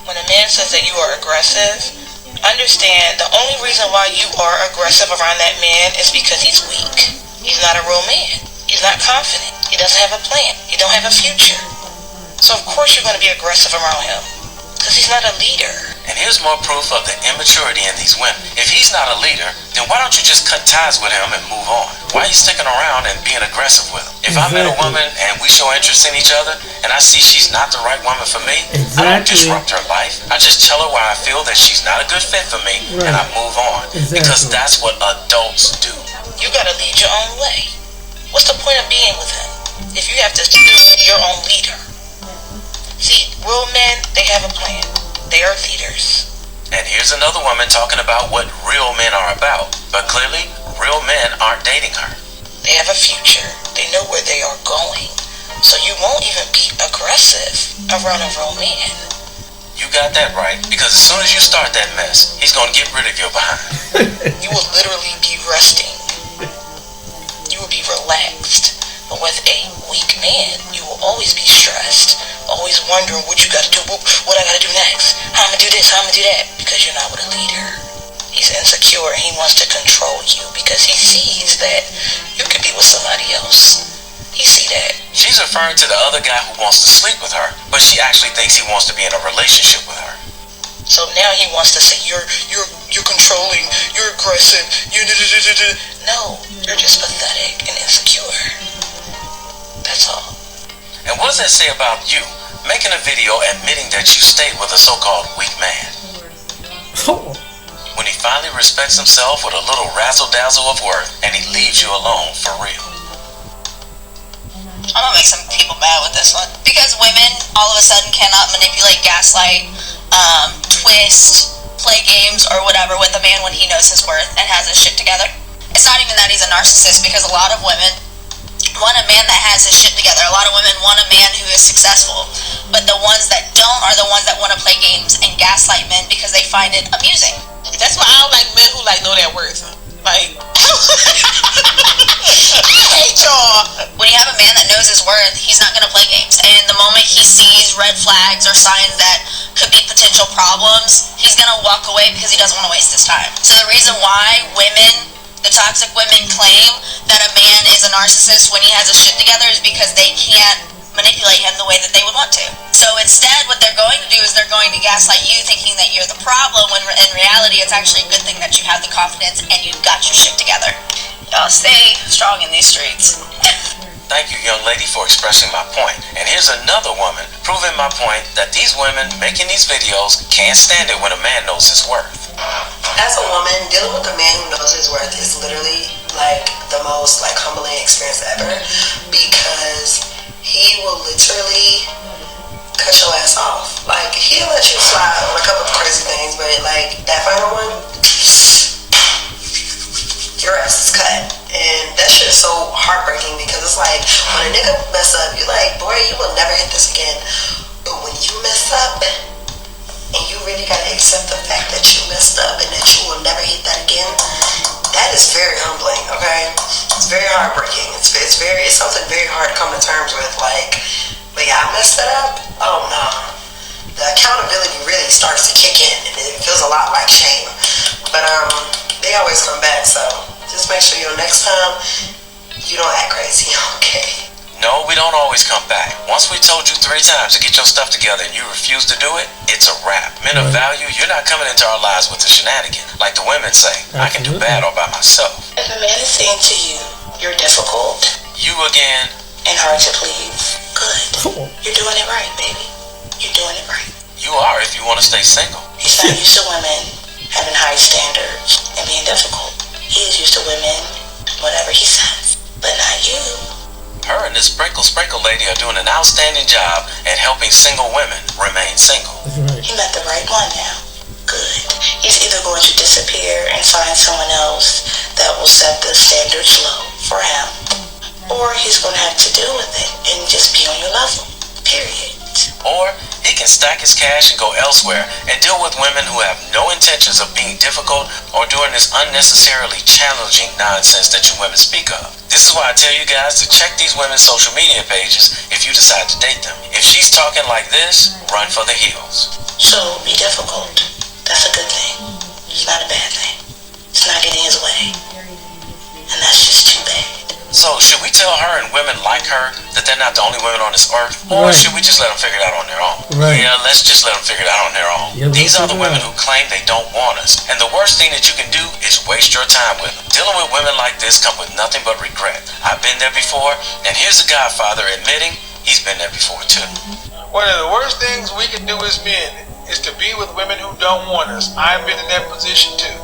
When a man says that you are aggressive, understand the only reason why you are aggressive around that man is because he's weak. He's not a real man. He's not confident. He doesn't have a plan. He don't have a future. So of course you're going to be aggressive around him, because he's not a leader. And here's more proof of the immaturity in these women. If he's not a leader, then why don't you just cut ties with him and move on? Why are you sticking around and being aggressive with him? If I met a woman and we show interest in each other and I see she's not the right woman for me, I don't disrupt her life. I just tell her why I feel that she's not a good fit for me, and I move on. Because that's what adults do. You gotta lead your own way. What's the point of being with him if you have to still be your own leader? See, real men, they have a plan. They are leaders. And here's another woman talking about what real men are about. But clearly, real men aren't dating her. They have a future. They know where they are going. So you won't even be aggressive around a real man. You got that right, because as soon as you start that mess, he's gonna get rid of your behind. You will literally be resting. You will be relaxed. But with a weak man, you will always be stressed, always wondering what you gotta do, what I gotta do next, how I'm gonna do this, how I'm gonna do that, because you're not with a leader. He's insecure and he wants to control you because he sees that you could be with somebody else. You see that? She's referring to the other guy who wants to sleep with her, but she actually thinks he wants to be in a relationship with her. So now he wants to say you're controlling, you're aggressive, No, you're just pathetic and insecure. That's all. And what does that say about you, making a video admitting that you stayed with a so-called weak man? When he finally respects himself with a little razzle-dazzle of worth, and he leaves you alone for real. I'm gonna make some people mad with this one. Because women all of a sudden cannot manipulate, gaslight, twist, play games, or whatever with a man when he knows his worth and has his shit together. It's not even that he's a narcissist, because a lot of women want a man that has his shit together. A lot of women want a man who is successful. But the ones that don't are the ones that want to play games and gaslight men because they find it amusing. That's why I don't like men who know their worth. Like, I hate y'all. When you have a man that knows his worth, he's not going to play games. And the moment he sees red flags or signs that could be potential problems, he's going to walk away because he doesn't want to waste his time. So the reason why the toxic women claim that a man is a narcissist when he has his shit together is because they can't manipulate him the way that they would want to. So instead, what they're going to do is they're going to gaslight you thinking that you're the problem, when in reality it's actually a good thing that you have the confidence and you've got your shit together. Y'all stay strong in these streets. Thank you, young lady, for expressing my point. And here's another woman proving my point that these women making these videos can't stand it when a man knows his worth. As a woman, dealing with a man who knows his worth is literally the most humbling experience ever, because he will literally cut your ass off. He'll let you slide on a couple of crazy things, but that final one, your ass is cut. And that shit is so heartbreaking, because it's when a nigga mess up, you're boy, you will never hit this again. But when you mess up, and you really gotta accept the fact that you messed up and that you will never hit that again, that is very humbling, okay? It's very heartbreaking. It's something very hard to come to terms with. But yeah, I messed that up? Oh no. The accountability really starts to kick in, and it feels a lot like shame. But they always come back, so just make sure next time you don't act crazy, okay? No, we don't always come back. Once we told you 3 times to get your stuff together and you refuse to do it, it's a wrap. Men of value, you're not coming into our lives with a shenanigan. Like the women say, I can do bad all by myself. If a man is saying to you, you're difficult, you again, and hard to please, good. You're doing it right, baby. You're doing it right. You are if you want to stay single. He's not used to women having high standards and being difficult. He is used to women, whatever he says, but not you. Her and this sprinkle lady are doing an outstanding job at helping single women remain single. Right. He met the right one now. Good. He's either going to disappear and find someone else that will set the standards low for him, or he's going to have to deal with it and just be on your level. Period. Or he can stack his cash and go elsewhere and deal with women who have no intentions of being difficult or doing this unnecessarily challenging nonsense that you women speak of. This is why I tell you guys to check these women's social media pages if you decide to date them. If she's talking like this, run for the hills. So be difficult. That's a good thing. It's not a bad thing. It's not getting his way. And that's just too bad. So, should we tell her and women like her that they're not the only women on this earth? Or should we just let them figure it out on their own? Right. Yeah, let's just let them figure it out on their own. Yeah, these are the women who claim they don't want us. And the worst thing that you can do is waste your time with them. Dealing with women like this come with nothing but regret. I've been there before, and here's the Godfather admitting he's been there before too. One of the worst things we can do as men is to be with women who don't want us. I've been in that position too.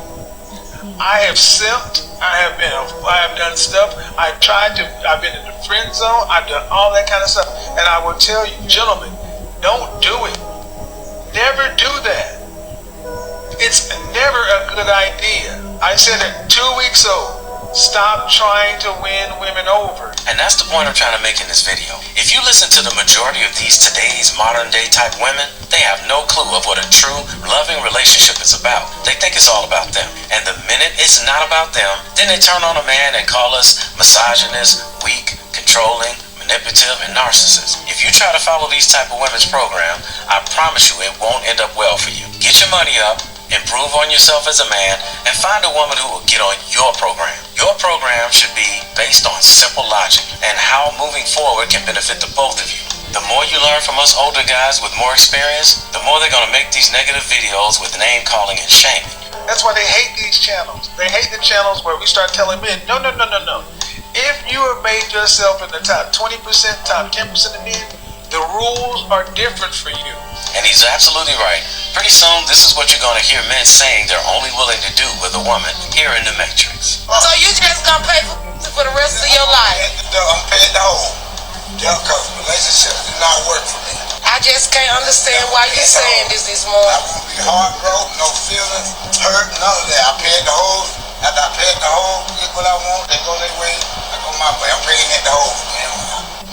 I have simped, I have done stuff, I've been in the friend zone, I've done all that kind of stuff. And I will tell you, gentlemen, don't do it. Never do that. It's never a good idea. I said it 2 weeks old. Stop trying to win women over. And that's the point I'm trying to make in this video. If you listen to the majority of these today's modern day type women, they have no clue of what a true loving relationship is about. They think it's all about them. And the minute it's not about them, then they turn on a man and call us misogynist, weak, controlling, manipulative, and narcissist. If you try to follow these type of women's program, I promise you it won't end up well for you. Get your money up, improve on yourself as a man, and find a woman who will get on your program. Your program should be based on simple logic and how moving forward can benefit the both of you. The more you learn from us older guys with more experience, the more they're going to make these negative videos with name calling and shaming. That's why they hate these channels. They hate the channels where we start telling men, no. If you have made yourself in the top 20%, top 10% of men, the rules are different for you. And he's absolutely right. Pretty soon, this is what you're going to hear men saying they're only willing to do with a woman here in the Matrix. So you just gonna pay for the rest of your life? I'm paying the whole. Because relationships do not work for me. I just can't understand why you're saying this morning. I won't be heartbroken, no feelings, hurt, none of that. I paid the whole. After I paid the whole, get what I want, they go their way, I go my way. I'm bringing it the whole.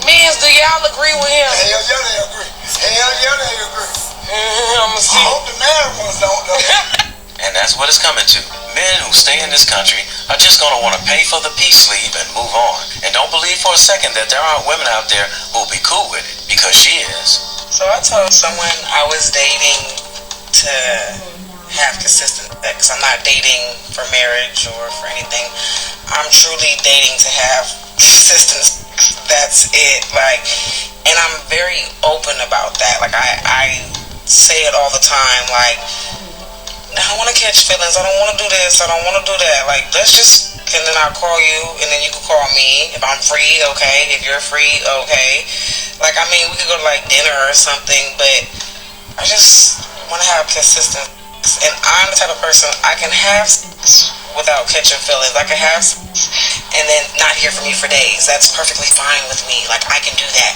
Men's, do y'all agree with him? Hell yeah, they agree. Hell yeah, they agree. I'ma see. I hope the married ones don't, though. And that's what it's coming to. Men who stay in this country are just going to want to pay for the peace sleeve and move on. And don't believe for a second that there aren't women out there who will be cool with it, because she is. So I told someone I was dating to have consistent sex. I'm not dating for marriage or for anything. I'm truly dating to have consistent sex. That's it. And I'm very open about that. I say it all the time. I don't want to catch feelings. I don't want to do this. I don't want to do that. Let's just, and then I'll call you, and then you can call me. If I'm free, okay. If you're free, okay. We could go to dinner or something, but I just want to have consistent sex. And I'm the type of person, I can have sex without catching feelings. I can have sex and then not hear from you for days. That's perfectly fine with me. I can do that.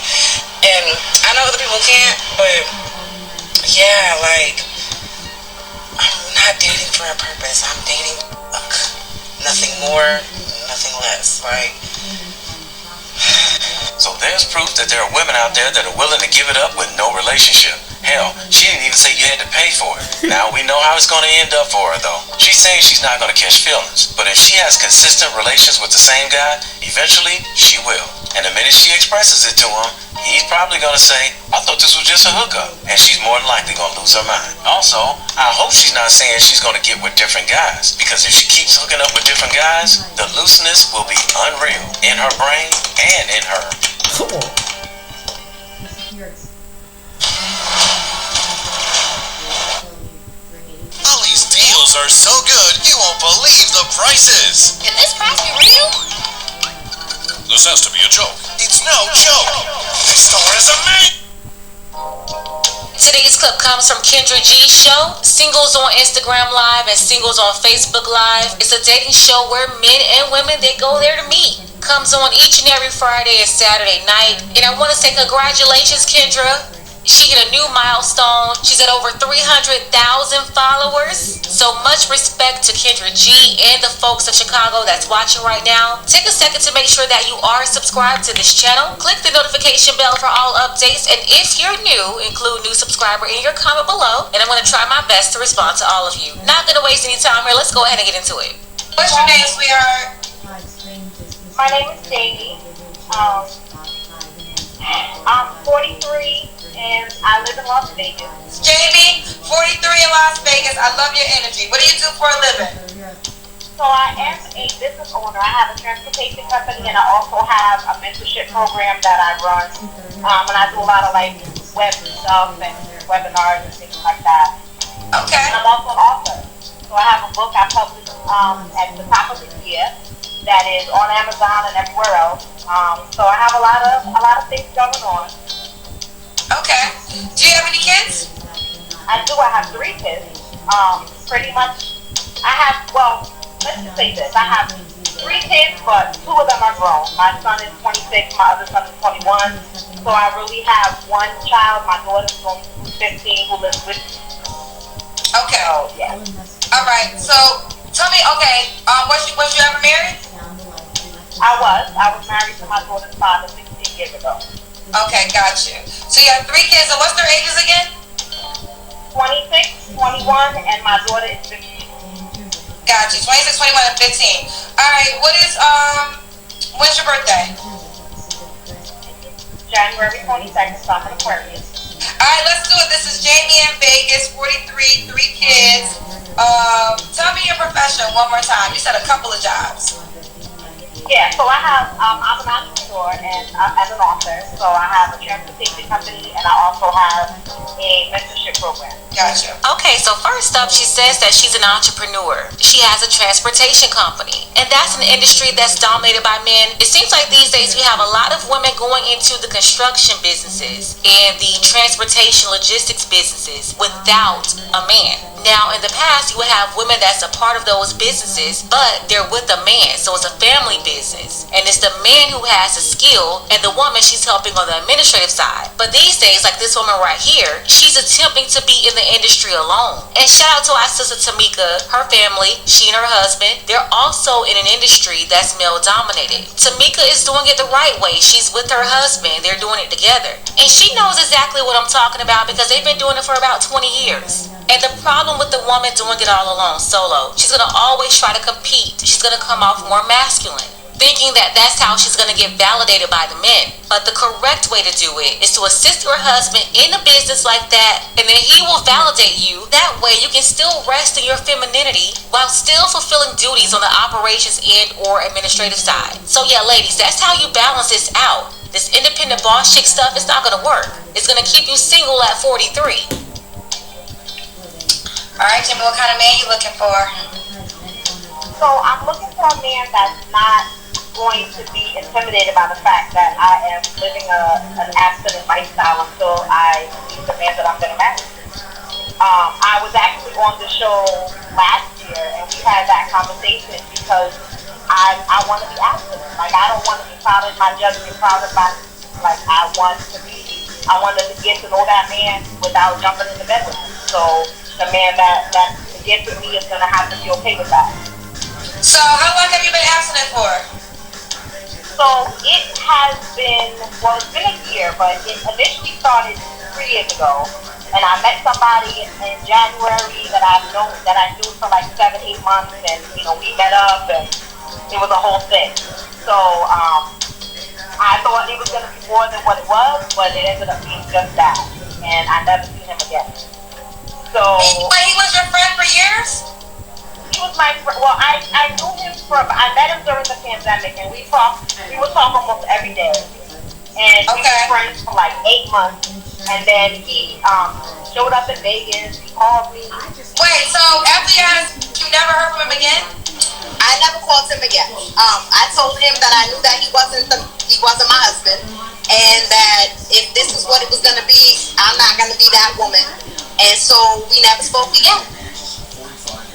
And I know other people can't, but yeah, I'm not dating for a purpose. I'm dating nothing more, nothing less. So there's proof that there are women out there that are willing to give it up with no relationship. Hell, she didn't even say you had to pay for it. Now we know how it's going to end up for her, though. She's saying she's not going to catch feelings, but if she has consistent relations with the same guy, eventually she will. And the minute she expresses it to him, he's probably going to say, I thought this was just a hookup. And she's more than likely going to lose her mind. Also, I hope she's not saying she's going to get with different guys, because if she keeps hooking up with different guys, the looseness will be unreal in her brain and in her. Ollie's deals are so good, you won't believe the prices. Can this price be real? This has to be a joke. It's no joke. This store is amazing. Today's clip comes from Kendra G's show, Singles on Instagram Live and Singles on Facebook Live. It's a dating show where men and women, they go there to meet. Comes on each and every Friday and Saturday night. And I want to say congratulations, Kendra. She hit a new milestone. She's at over 300,000 followers. So much respect to Kendra G and the folks of Chicago that's watching right now. Take a second to make sure that you are subscribed to this channel. Click the notification bell for all updates. And if you're new, include new subscriber in your comment below. And I'm going to try my best to respond to all of you. Not going to waste any time here. Let's go ahead and get into it. What's your name, sweetheart? My name is Jamie. I'm 43 and I live in Las Vegas. Jamie, 43 in Las Vegas. I love your energy. What do you do for a living? So I am a business owner. I have a transportation company and I also have a mentorship program that I run. And I do a lot of web stuff and webinars and things like that. Okay. And I'm also an author. So I have a book I published at the top of the year that is on Amazon and everywhere else. So I have a lot of things going on. Okay. Do you have any kids? I do. I have 3 kids. Pretty much. Let's just say this. I have 3 kids, but 2 of them are grown. My son is 26. My other son is 21. So I really have 1 child. My daughter's going to be 15 who lives with me. Okay. So, yeah. All right. So tell me, was you ever married? I was married to my daughter's father 16 years ago. Okay, got you. So you have 3 kids, and what's their ages again? 26, 21, and my daughter is 15. Got you. 26, 21, and 15. Alright, when's your birthday? January 22nd, so I'm an Aquarius. Alright, let's do it. This is Jamie in Vegas, 43, 3 kids. Tell me your profession one more time. You said a couple of jobs. Yeah, so I'm an entrepreneur and as an author, so I have a transportation company and I also have a mentorship program. Gotcha. Okay, so first up, she says that she's an entrepreneur. She has a transportation company, and that's an industry that's dominated by men. It seems like these days we have a lot of women going into the construction businesses and the transportation logistics businesses without a man. Now, in the past, you would have women that's a part of those businesses, but they're with a man, so it's a family business. And it's the man who has the skill, and the woman, she's helping on the administrative side. But these days, like this woman right here, she's attempting to be in the industry alone. And shout out to our sister Tamika, her family, she and her husband, they're also in an industry that's male dominated. Tamika is doing it the right way. She's with her husband, they're doing it together. And she knows exactly what I'm talking about because they've been doing it for about 20 years. And the problem with the woman doing it all alone, solo, she's going to always try to compete. She's going to come off more masculine, thinking that that's how she's going to get validated by the men. But the correct way to do it is to assist your husband in a business like that, and then he will validate you. That way you can still rest in your femininity while still fulfilling duties on the operations and or administrative side. So yeah, ladies, that's how you balance this out. This independent boss chick stuff is not going to work. It's going to keep you single at 43. Alright, Jimmy, what kind of man you looking for? So I'm looking for a man that's not going to be intimidated by the fact that I am living an abstinent lifestyle until I meet the man that I'm going to marry. I was actually on the show last year and we had that conversation because I want to be abstinent. Like, I don't want to be clouded by judgment, clouded by, like, I wanted to get to know that man without jumping in the bed with him. So the man that gets with me is going to have to be okay with that. So how long have you been abstinent for? So it has been, well, it's been a year, but it initially started 3 years ago. And I met somebody in January that I knew for like 7-8 months, and we met up, and it was a whole thing. So I thought it was going to be more than what it was, but it ended up being just that, and I never seen him again. So, but he was your friend for years? He was my friend. Well, I knew him I met him during the pandemic, and we would talk almost every day. And we were friends for like 8 months, and then he showed up in Vegas, he called me. Wait, so after you never heard from him again? I never called him again. I told him that I knew that he wasn't my husband, and that if this is what it was gonna be, I'm not gonna be that woman. And so we never spoke again.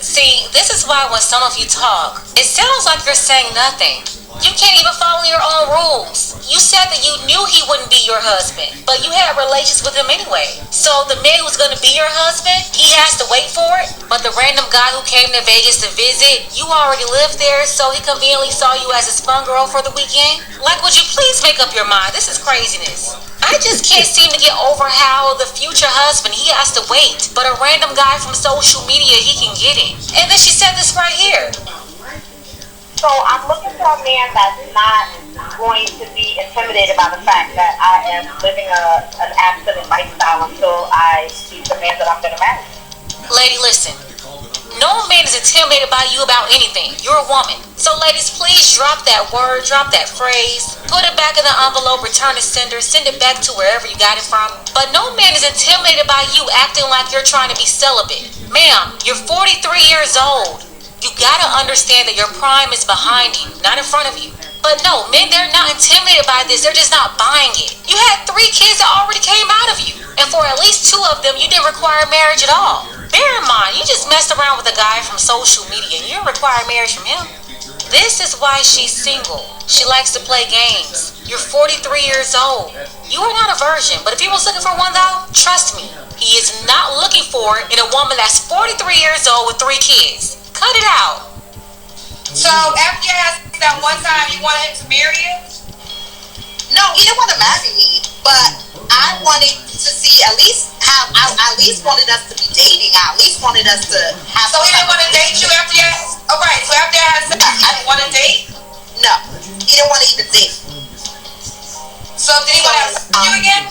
See, this is why when some of you talk, it sounds like you're saying nothing. You can't even follow your own rules. You said that you knew he wouldn't be your husband, but you had relations with him anyway. So the man who's going to be your husband, he has to wait for it. But the random guy who came to Vegas to visit, you already lived there, so he conveniently saw you as his fun girl for the weekend. Like, would you please make up your mind? This is craziness. I just can't seem to get over how the future husband, he has to wait, but a random guy from social media, he can get it. And then she said this right here. So I'm looking for a man that's not going to be intimidated by the fact that I am living an abstinent lifestyle until I meet the man that I'm going to marry. Lady, listen. No man is intimidated by you about anything. You're a woman. So ladies, please drop that word, drop that phrase, put it back in the envelope, return to sender, send it back to wherever you got it from. But no man is intimidated by you acting like you're trying to be celibate. Ma'am, you're 43 years old. You gotta understand that your prime is behind you, not in front of you. But no, men, they're not intimidated by this. They're just not buying it. You had 3 kids that already came out of you. And for at least 2 of them, you didn't require marriage at all. Bear in mind, you just messed around with a guy from social media and you didn't require marriage from him. This is why she's single. She likes to play games. You're 43 years old. You are not a virgin, but if he was looking for one though, trust me, he is not looking for it in a woman that's 43 years old with 3 kids. Cut it out. So after you had sex that one time, you wanted him to marry you? No, he didn't want to marry me, but I wanted to see at least how. I at least wanted us to be dating. I at least wanted us to have. So he didn't want to date you after you had. Oh, right. So after you had sex, he didn't want to date. No, he didn't want to even date. So did he want to have sex with you again?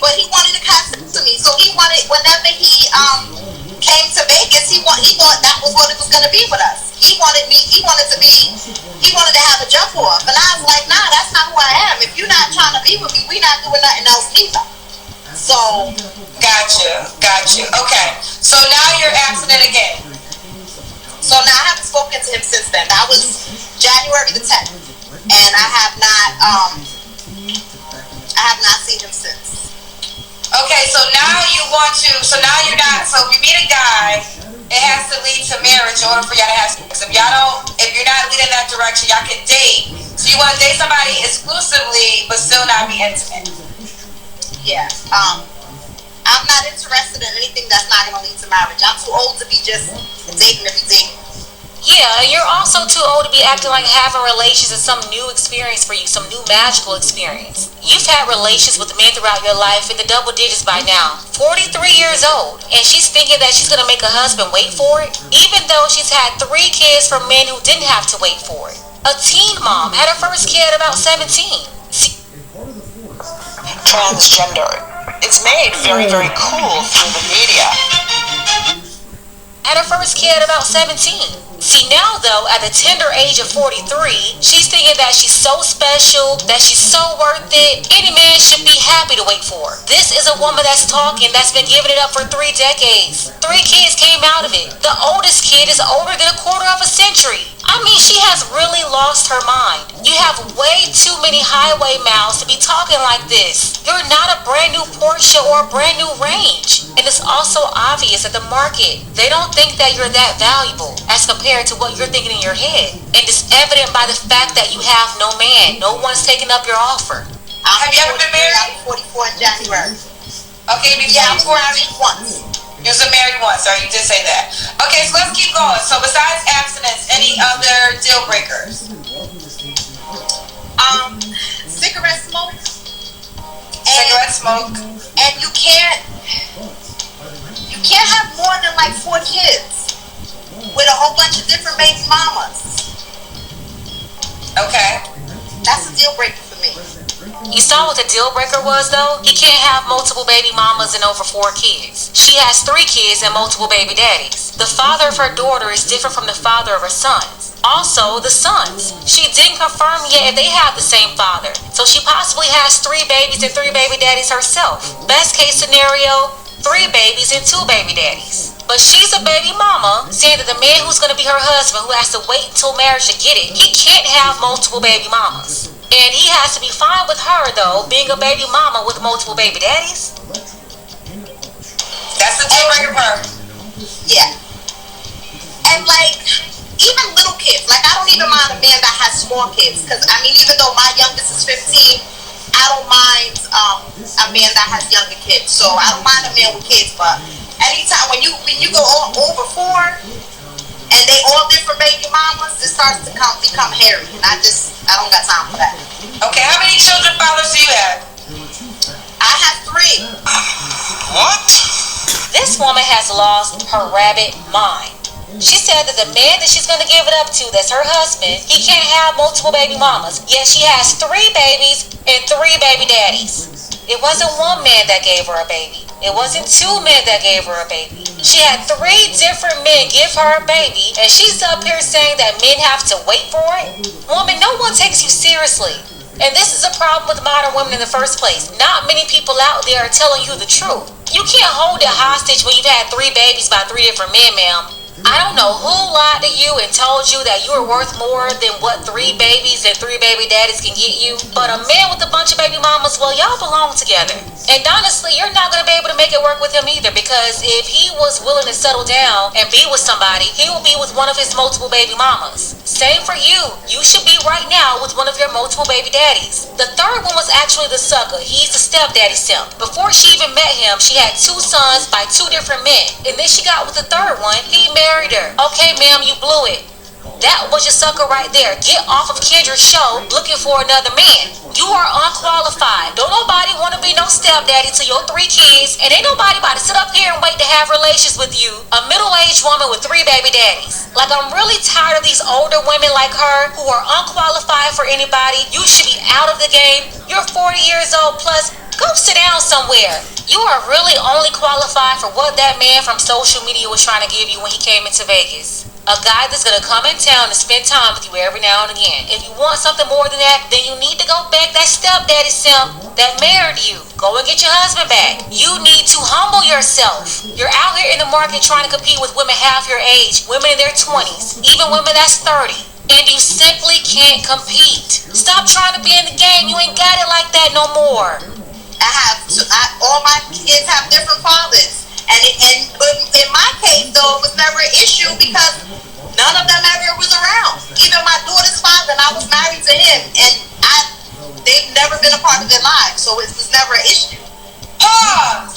But he wanted to have sex with me. So he wanted whenever he came to Vegas, he thought that was what it was going to be with us. He wanted me. He wanted to have a jump off, and I was like, nah, that's not who I am. If you're not trying to be with me, we're not doing nothing else neither. So, got you. Okay, so now you're abstinent again. So now I haven't spoken to him since then. That was January the 10th, and I have not seen him since. Okay, so now you want to. So now you're not. So if you meet a guy, it has to lead to marriage in order for y'all to have sex. If you're not leading that direction, y'all can date. So you want to date somebody exclusively, but still not be intimate. Yeah. I'm not interested in anything that's not going to lead to marriage. I'm too old to be just dating to be dating. Yeah, you're also too old to be acting like having relations is some new experience for you, some new magical experience. You've had relations with men throughout your life in the double digits by now. 43 years old, and she's thinking that she's going to make a husband wait for it, even though she's had 3 kids from men who didn't have to wait for it. A teen mom had her first kid at about 17. Transgender. It's made very, very cool through the media. At her first kid at about 17. See, now though, at the tender age of 43, she's thinking that she's so special, that she's so worth it, any man should be happy to wait for her. This is a woman that's talking, that's been giving it up for 3 decades. 3 kids came out of it. The oldest kid is older than a quarter of a century. I mean, she has really lost her mind. You have way too many highway mouths to be talking like this. You're not a brand new Porsche or a brand new Range. And it's also obvious that the market, they don't think that you're that valuable as compared to what you're thinking in your head. And it's evident by the fact that you have no man. No one's taking up your offer. Have you ever been married? I'm 44 in January. Okay, yeah, I was married once. You was married once, or you did say that. Okay, so let's keep going. So besides abstinence, any other deal breakers? Cigarette smoke. Cigarette smoke. And you can't have more than like 4 kids with a whole bunch of different baby mamas. Okay. That's a deal breaker for me. You saw what the deal breaker was though? He can't have multiple baby mamas and over 4 kids. She has 3 kids and multiple baby daddies. The father of her daughter is different from the father of her sons. Also, the sons. She didn't confirm yet if they have the same father. So she possibly has 3 babies and 3 baby daddies herself. Best case scenario, 3 babies and 2 baby daddies. But she's a baby mama, saying that the man who's going to be her husband, who has to wait until marriage to get it, he can't have multiple baby mamas. And he has to be fine with her, though, being a baby mama with multiple baby daddies. That's the deal breaker part. Yeah. And, like, even little kids. Like, I don't even mind a man that has small kids. Because, I mean, even though my youngest is 15, I don't mind a man that has younger kids. So, I don't mind a man with kids. But anytime, when you go over 4, and they all different baby mamas, it starts to become hairy. And I don't got time for that. Okay, how many children fathers do you have? I have 3. What? This woman has lost her rabbit mind. She said that the man that she's going to give it up to, that's her husband, he can't have multiple baby mamas. Yet she has 3 babies and 3 baby daddies. It wasn't 1 man that gave her a baby. It wasn't 2 men that gave her a baby. She had 3 different men give her a baby, and she's up here saying that men have to wait for it? Woman, no one takes you seriously. And this is a problem with modern women in the first place. Not many people out there are telling you the truth. You can't hold it hostage when you've had 3 babies by 3 different men, ma'am. I don't know who lied to you and told you that you were worth more than what 3 babies and 3 baby daddies can get you. But a man with a bunch of baby mamas, well, y'all belong together. And honestly, you're not going to be able to make it work with him either, because if he was willing to settle down and be with somebody, he will be with one of his multiple baby mamas. Same for you. You should be right now with one of your multiple baby daddies. The third one was actually the sucker. He's the stepdaddy simp. Before she even met him, she had 2 sons by 2 different men. And then she got with the third one. He married her. Okay, ma'am, you blew it. That was your sucker right there. Get off of Kendra's show looking for another man. You are unqualified. Don't nobody want to be no stepdaddy to your 3 kids, and ain't nobody about to sit up here and wait to have relations with you, a middle-aged woman with 3 baby daddies. Like, I'm really tired of these older women like her who are unqualified for anybody. You should be out of the game. You're 40 years old plus. Go sit down somewhere. You are really only qualified for what that man from social media was trying to give you when he came into Vegas. A guy that's going to come in town and spend time with you every now and again. If you want something more than that, then you need to go back that stepdaddy simp that married you. Go and get your husband back. You need to humble yourself. You're out here in the market trying to compete with women half your age, women in their 20s, even women that's 30. And you simply can't compete. Stop trying to be in the game. You ain't got it like that no more. All my kids have different fathers. But in my case, though, it was never an issue because none of them ever was around. Even my daughter's father, and I was married to him, and they've never been a part of their lives, so it was never an issue.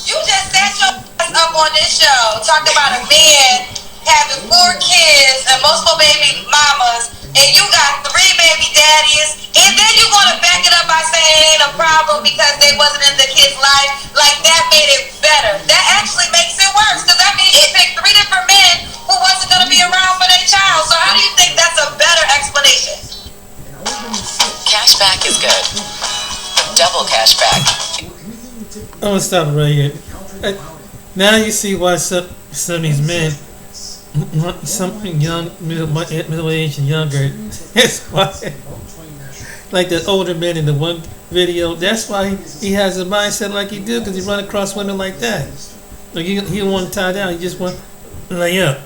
You just set your ass up on this show talking about a man having 4 kids and multiple baby mamas, and you got 3 baby daddies, and then you're gonna back it up by saying it ain't a problem because they wasn't in the kid's life. Like, that made it better. That actually makes it worse, because that means you picked 3 different men who wasn't gonna be around for their child. So how do you think that's a better explanation? Cashback is good. Double cashback. I'm gonna stop right here. Now you see why some of these men, some young, middle aged and younger, that's why, like the older men in the one video, that's why he has a mindset like he do, because he run across women like that. Like he don't want to tie down, he just want to lay up.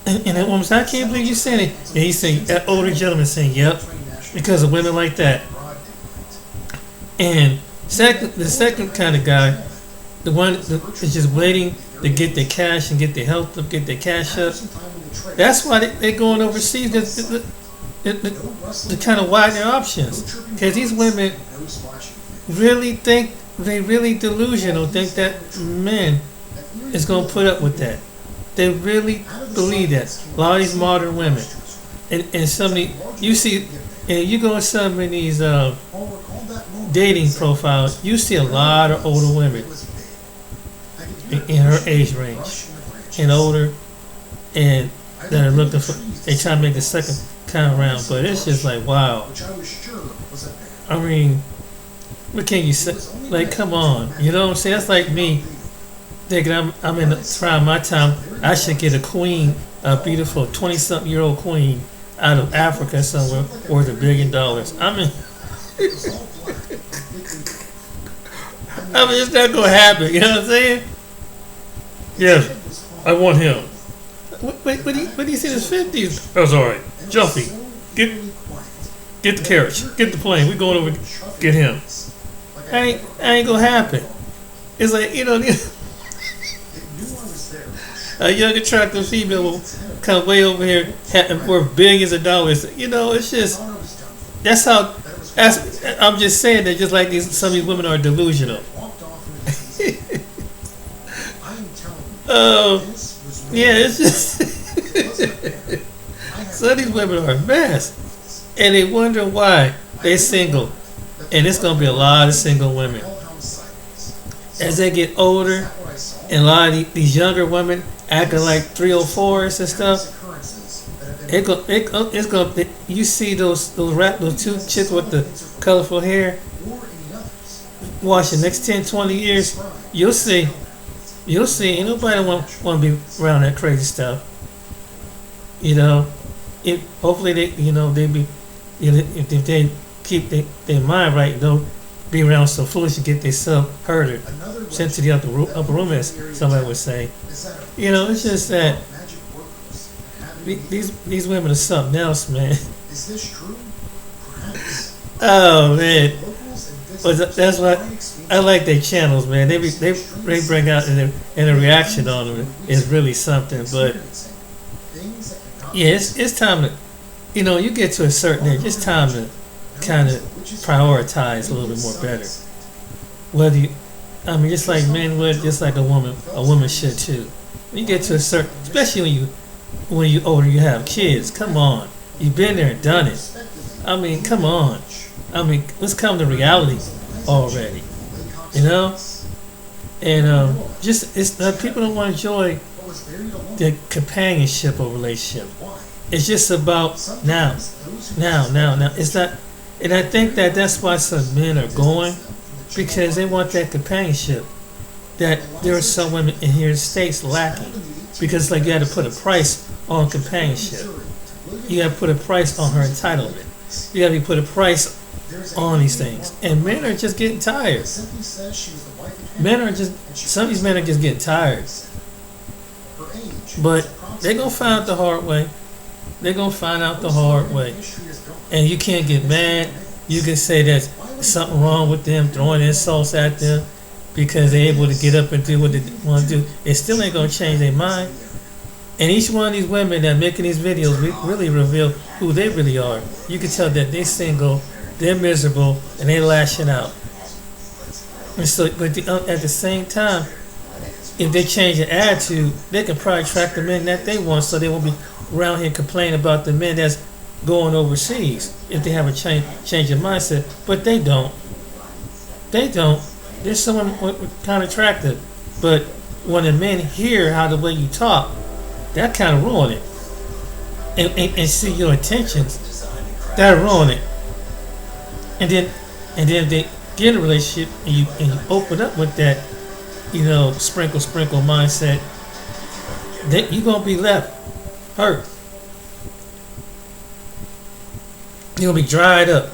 And that woman said, I can't believe you saying it. And he's saying, that older gentleman saying, yep, because of women like that. And the second kind of guy, the one that's just waiting to get their cash and get their health up, get their cash up. That's why they're going overseas, to kind of widen their options. Because these women really think, they really delusional, think that men is going to put up with that. They really believe that. A lot of these modern women. And some of the, you see, and you go in some of these dating profiles, you see a lot of older women in her age range and older, and that are looking for, they try to make the second time around, but it's just like, wow. I mean, what can you say? Like, come on, you know what I'm saying? That's like me thinking I'm in the prime of my time, I should get a queen, a beautiful 20-something-year-old queen out of Africa somewhere worth $1 billion. I mean, it's not gonna happen. You know what I'm saying? Yes, I want him. What do you say in his 50s? That's all right. Jumpy, get the carriage, get the plane. We're going over to get him. I ain't gonna happen. It's like, you know, a young attractive female will come way over here worth billions of dollars. You know, it's just, that's how. I'm just saying that just like some of these women are delusional. Yeah, it's just some of these women are a mess, and they wonder why they're single, and it's gonna be a lot of single women as they get older, and a lot of these younger women acting like 304s and stuff. It's gonna. You see those two chicks with the colorful hair. Watch the next 10, 20 years, you'll see. Ain't nobody want to be around that crazy stuff. You know, hopefully they be, if they keep their mind right, don't be around so foolish to get themselves hurt or sent to the upper room, as somebody would say. You know, it's just that these women are something else, man. Is this true? Oh man, but that's what I like. Their channels, man. They bring out, and the reaction on them is really something. But yeah, it's time to, you get to a certain age, it's time to kind of prioritize a little bit more better. Whether you, I mean, just like men would, just like a woman should too. When you get to a certain, especially when when you older, you have kids. Come on, you've been there and done it. I mean, come on. I mean, let's come to reality already. You know, and just it's people don't want to enjoy the companionship or relationship. It's just about now. It's not, and I think that that's why some men are going, because they want that companionship that there are some women in here in the States lacking. Because like you had to put a price on companionship. You got to put a price on her entitlement. You got to put a price on these things. And men are just getting tired. Some of these men are just getting tired. But they're going to find out the hard way. They're going to find out the hard way. And you can't get mad. You can say there's something wrong with them, throwing insults at them because they're able to get up and do what they want to do. It still ain't going to change their mind. And each one of these women that are making these videos really reveal who they really are. You can tell that they're single, they're miserable, and they're lashing out. And so, but at the same time, if they change their attitude, they can probably attract the men that they want, so they won't be around here complaining about the men that's going overseas if they have a change of mindset. But they don't. There's someone kind of attractive, but when the men hear how the way you talk, that kind of ruin it, and see your intentions, that ruin it. And then if they get in a relationship and you open up with that, sprinkle mindset, then you're gonna be left hurt. You're gonna be dried up,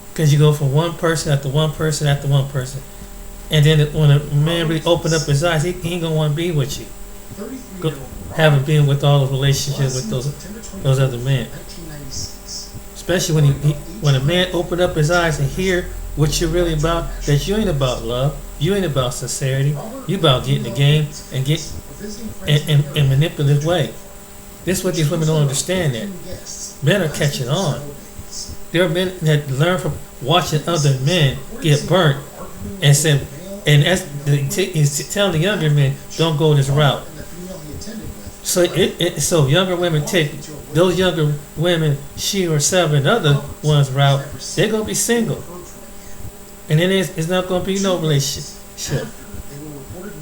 because you go from one person after one person after one person, and then when a man really open up his eyes, he ain't gonna want to be with you. Haven't been with all the relationships with those other men, especially when a man open up his eyes and hear what you're really about. That you ain't about love, you ain't about sincerity, you about getting the game and get in manipulative way. This is what these women don't understand. That men are catching on. There are men that learn from watching other men get burnt, and said, and he's telling the younger men, don't go this route. So younger women take those younger women, she or seven other ones route. They're gonna be single, and then it's not gonna be no relationship.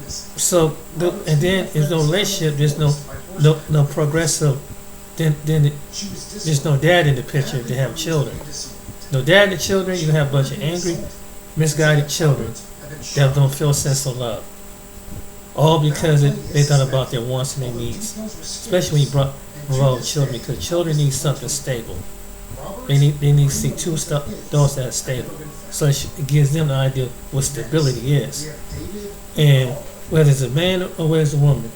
So and then there's no relationship. There's no progressive. Then there's no dad in the picture to have children. No dad in the children. You have a bunch of angry, misguided children that don't feel a sense of love. All because they thought about their wants and their needs. Especially when you brought involved children, because children need something stable. They need to see those that are stable. So it gives them the idea of what stability is. And whether it's a man or whether it's a woman,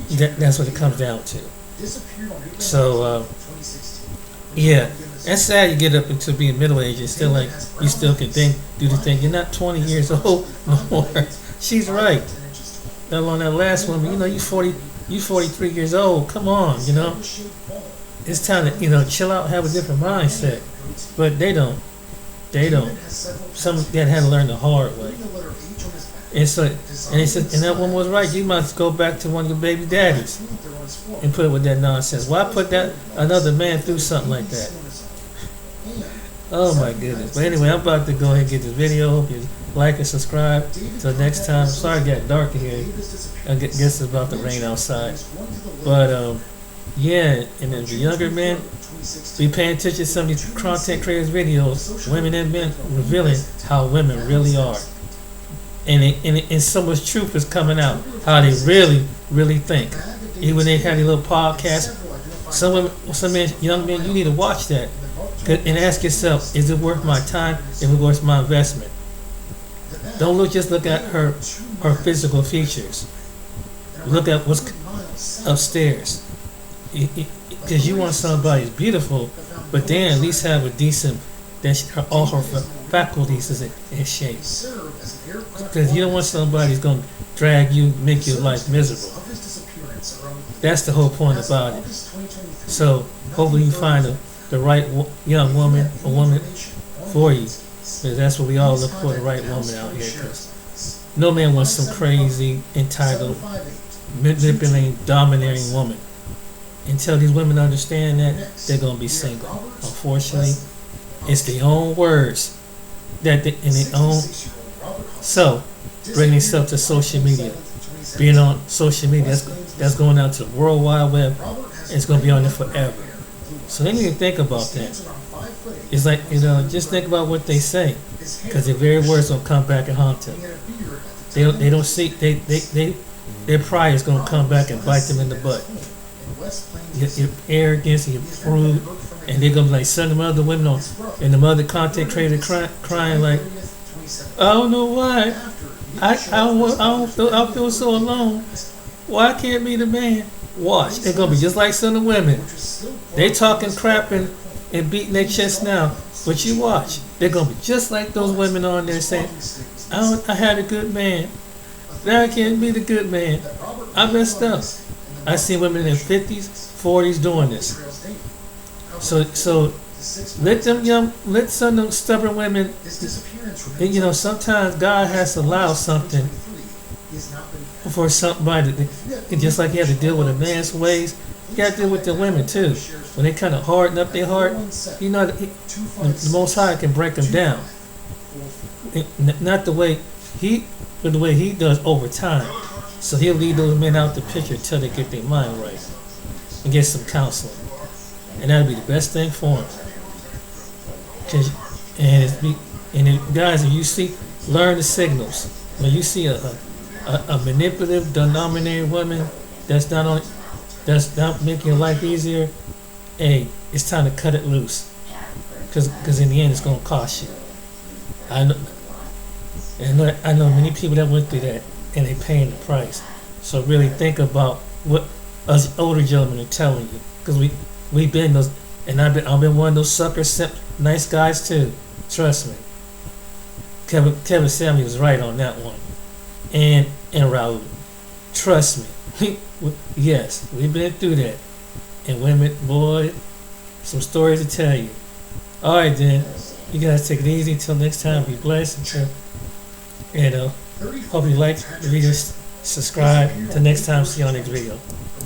that's what it comes down to. So yeah, that's sad. You get up into being middle aged and still you still can do the thing. You're not 20 years old no more. She's right. Let alone that last woman. You 43 years old. Come on, It's time to chill out, have a different mindset. But they don't. Some that had to learn the hard way. And so, and that woman was right. You must go back to one of your baby daddies and put it with that nonsense. Why put another man through something like that? Oh my goodness. But anyway, I'm about to go ahead and get this video. Hope you like and subscribe. Till next time. Sorry it got dark in here. I guess it's about to rain outside. But yeah, and then the younger men, be paying attention to some of these content creators' videos, women and men revealing how women really are. And so much truth is coming out, how they really think. Even when they have their little podcast, some young men, you need to watch that and ask yourself, is it worth my time? Is it worth my investment? Don't just look at her physical features. Look at what's upstairs. Because you want somebody who's beautiful, but then at least have a decent, all her faculties is in shape. Because you don't want somebody who's going to drag you, make your life miserable. That's the whole point about it. So hopefully you find the right young woman, a woman for you. Because that's what we all look for, the right woman out here. Because no man wants some crazy, entitled, manipulating, dominating woman. Until these women understand that, they're gonna be single. Unfortunately, it's their own words that they, in their own. So, bringing stuff to social media, being on social media, that's going out to the World Wide Web. It's gonna be on there forever. So they need to think about that. It's like, just think about what they say, because their very words gonna come back and haunt them. They don't see their pride is gonna come back and bite them in the butt. Your arrogance, your rude, and they're gonna be like sending other women on, and the other content creator crying like, I don't know why, I feel so alone. Why I can't be the man? Watch, they're gonna be just like some of the women. They talking crap and beating their chest now, but you watch, they're gonna be just like those women on there saying, I had a good man, now I can't be the good man. I messed up. I see women in their 50s, 40s doing this. So let some of them stubborn women. Sometimes God has to allow something for somebody. Just like you have to deal with a man's ways, you got to deal with the women too. When they kind of harden up their heart, the Most High can break them down. Not the way but the way He does over time. So He'll lead those men out the picture until they get their mind right and get some counseling, and that'll be the best thing for them. Guys, if you see, learn the signals. When you see a manipulative, dominating woman that's not making your life easier, hey, it's time to cut it loose. Because in the end, it's gonna cost you. I know many people that went through that, and they paying the price. So really think about what us older gentlemen are telling you, because we've been those, and I've been one of those sucker nice guys too. Trust me. Kevin Samuel was right on that one, and Raul. Trust me. Yes, we've been through that, and women, boy, some stories to tell you. All right, then, you guys take it easy until next time. Be blessed, and hope you like the video, subscribe. Till next time, see you on the next video.